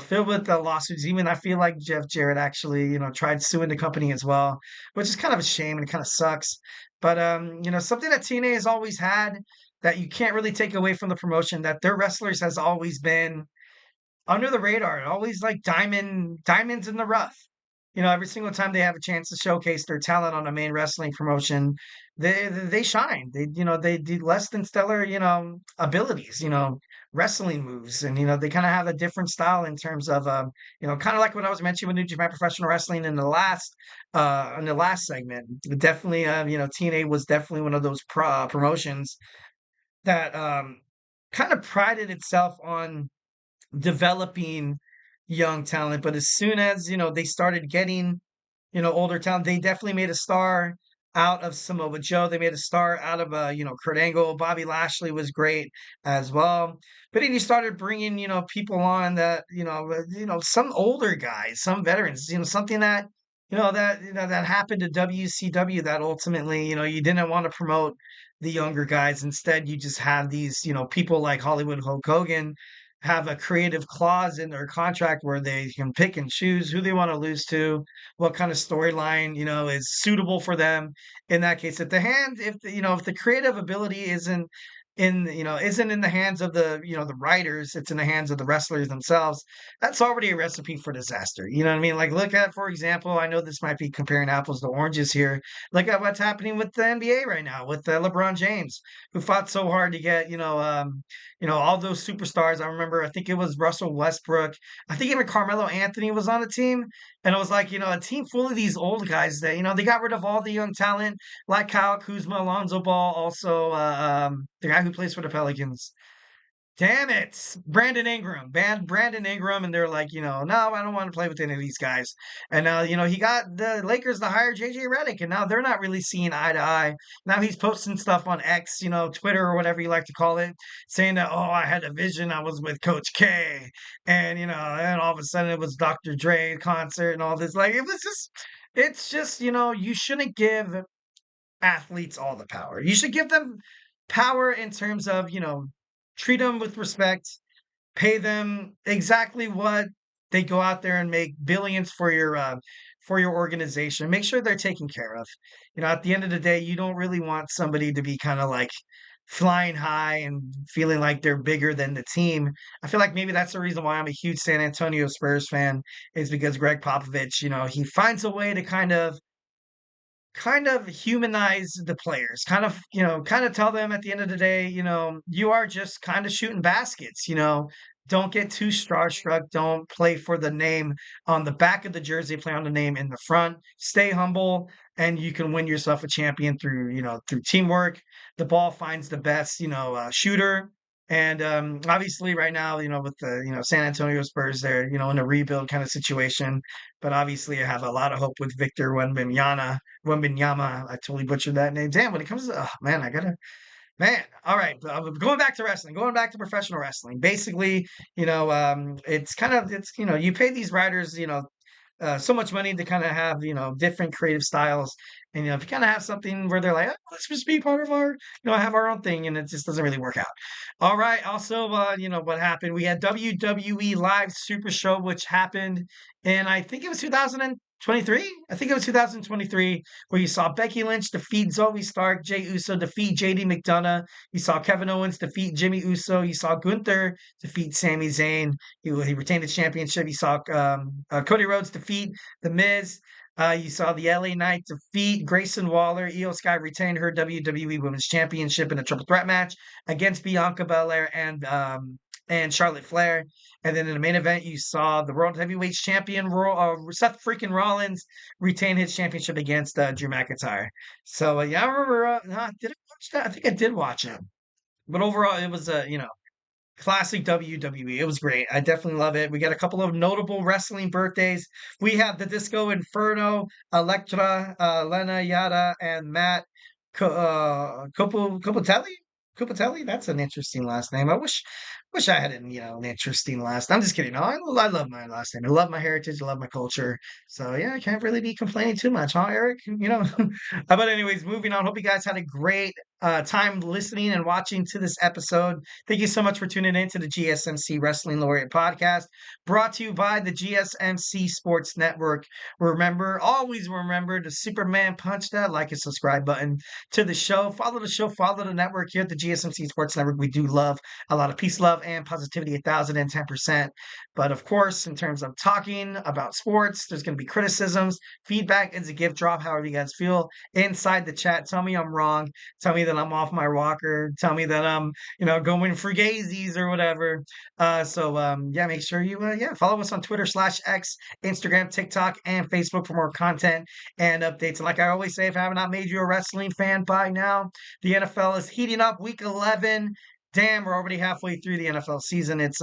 Filled with the lawsuits. Even I feel like Jeff Jarrett actually, tried suing the company as well, which is kind of a shame and it kind of sucks. But something that TNA has always had that you can't really take away from the promotion, that their wrestlers has always been under the radar, always like diamonds in the rough. Every single time they have a chance to showcase their talent on a main wrestling promotion, they shine. They do less than stellar, abilities, wrestling moves, and they kind of have a different style in terms of kind of like what I was mentioning with New Japan Professional Wrestling in the last segment. Definitely, TNA was definitely one of those promotions that kind of prided itself on developing young talent. But as soon as they started getting older talent, they definitely made a star out of Samoa Joe. They made a star out of Kurt Angle. Bobby Lashley was great as well. But then you started bringing people on that some older guys, some veterans, something that that happened to WCW, that ultimately you didn't want to promote the younger guys. Instead, you just have these people like Hollywood Hulk Hogan have a creative clause in their contract where they can pick and choose who they want to lose to, what kind of storyline, is suitable for them. In that case, if the creative ability isn't in the hands of the writers, it's in the hands of the wrestlers themselves. That's already a recipe for disaster. You know what I mean? Like, look at, for example, I know this might be comparing apples to oranges here. Look at what's happening with the NBA right now with LeBron James, who fought so hard to get all those superstars. I remember, I think it was Russell Westbrook. I think even Carmelo Anthony was on the team. And it was like, a team full of these old guys that, they got rid of all the young talent like Kyle Kuzma, Alonzo Ball, also the guy who plays for the Pelicans. Damn it, Brandon Ingram, banned Brandon Ingram, and they're like, no, I don't want to play with any of these guys. And now, he got the Lakers to hire JJ Redick, and now they're not really seeing eye to eye. Now he's posting stuff on X, Twitter or whatever you like to call it, saying that, oh, I had a vision, I was with Coach K, and and all of a sudden it was Dr. Dre concert and all this. Like, it's just, you shouldn't give athletes all the power. You should give them power in terms of, treat them with respect, pay them exactly what they go out there and make billions for your organization. Make sure they're taken care of. At the end of the day, you don't really want somebody to be kind of like flying high and feeling like they're bigger than the team. I feel like maybe that's the reason why I'm a huge San Antonio Spurs fan, is because Greg Popovich, he finds a way to kind of humanize the players, kind of tell them at the end of the day, you are just kind of shooting baskets, don't get too starstruck. Don't play for the name on the back of the jersey, play on the name in the front. Stay humble, and you can win yourself a champion through teamwork. The ball finds the best, shooter. And obviously, right now, with the San Antonio Spurs, they're in a rebuild kind of situation. But obviously, I have a lot of hope with Victor Wembanyama. I totally butchered that name. Damn, when it comes to, oh man, man, all right. Going back to wrestling, going back to professional wrestling. Basically, you pay these writers, so much money to kind of have, different creative styles. And, if you kind of have something where they're like, oh, let's just be part of our, have our own thing, and it just doesn't really work out. All right. Also, what happened? We had WWE Live Super Show, which happened in, I think it was 2023. I think it was 2023, where you saw Becky Lynch defeat Zoe Stark, Jey Uso defeat JD McDonough. You saw Kevin Owens defeat Jimmy Uso. You saw Gunther defeat Sami Zayn. He retained the championship. You saw Cody Rhodes defeat The Miz. You saw the LA Knight defeat Grayson Waller. Io Sky retained her WWE Women's Championship in a triple threat match against Bianca Belair and Charlotte Flair. And then in the main event, you saw the World Heavyweight Champion Seth freaking Rollins retain his championship against Drew McIntyre. So yeah, I remember. Did I watch that? I think I did watch it. But overall, it was classic WWE. It was great. I definitely love it. We got a couple of notable wrestling birthdays. We have the Disco Inferno, Elektra, Lena Yada, and Matt Coppotelli. Coppotelli? That's an interesting last name. I wish I had an interesting last. I'm just kidding. No, I love my last name. I love my heritage. I love my culture. So yeah, I can't really be complaining too much, huh, Eric? But anyways, moving on. Hope you guys had a great time listening and watching to this episode. Thank you so much for tuning in to the GSMC Wrestling Laureate podcast, brought to you by the GSMC Sports Network. Always remember to Superman punch that like and subscribe button to the show. Follow the network here at the GSMC Sports Network. We do love a lot of peace, love, and positivity 1,010%. But of course, in terms of talking about sports, there's going to be criticisms. Feedback is a gift drop, however you guys feel inside the chat. Tell me I'm wrong. Tell me that I'm off my rocker. Tell me that I'm, going for gazies or whatever. Make sure you, follow us on Twitter /X, Instagram, TikTok, and Facebook for more content and updates. And like I always say, if I have not made you a wrestling fan by now, the NFL is heating up week 11. Damn, we're already halfway through the NFL season. It's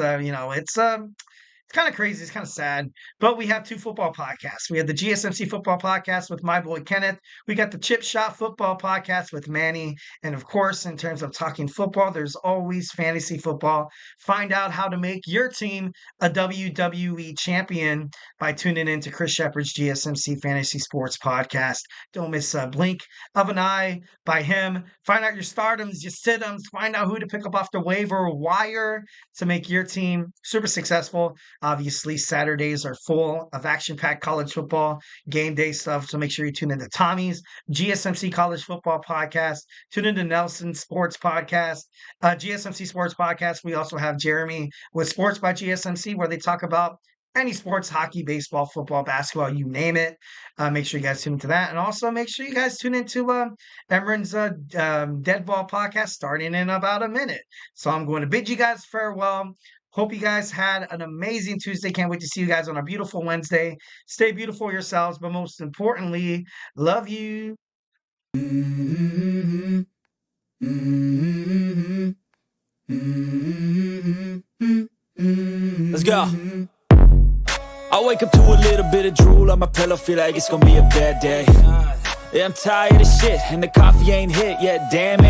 kind of crazy. It's kind of sad. But we have two football podcasts. We have the GSMC football podcast with my boy Kenneth. We got the Chip Shot football podcast with Manny. And of course, in terms of talking football, there's always fantasy football. Find out how to make your team a WWE champion by tuning in to Chris Shepard's GSMC Fantasy Sports podcast. Don't miss a blink of an eye by him. Find out your stardoms, your sit-ems. Find out who to pick up off the waiver wire to make your team super successful. Obviously, Saturdays are full of action-packed college football, game day stuff, so make sure you tune into Tommy's GSMC College Football Podcast. Tune into Nelson's Sports Podcast, GSMC Sports Podcast. We also have Jeremy with Sports by GSMC, where they talk about any sports, hockey, baseball, football, basketball, you name it. Make sure you guys tune into that. And also make sure you guys tune into Emran's Dead Ball Podcast starting in about a minute. So I'm going to bid you guys farewell. Hope you guys had an amazing Tuesday. Can't wait to see you guys on a beautiful Wednesday. Stay beautiful yourselves, but most importantly, love you. Let's go. I wake up to a little bit of drool on my pillow, feel like it's gonna be a bad day. Yeah, I'm tired of shit, and the coffee ain't hit yet, damn ain't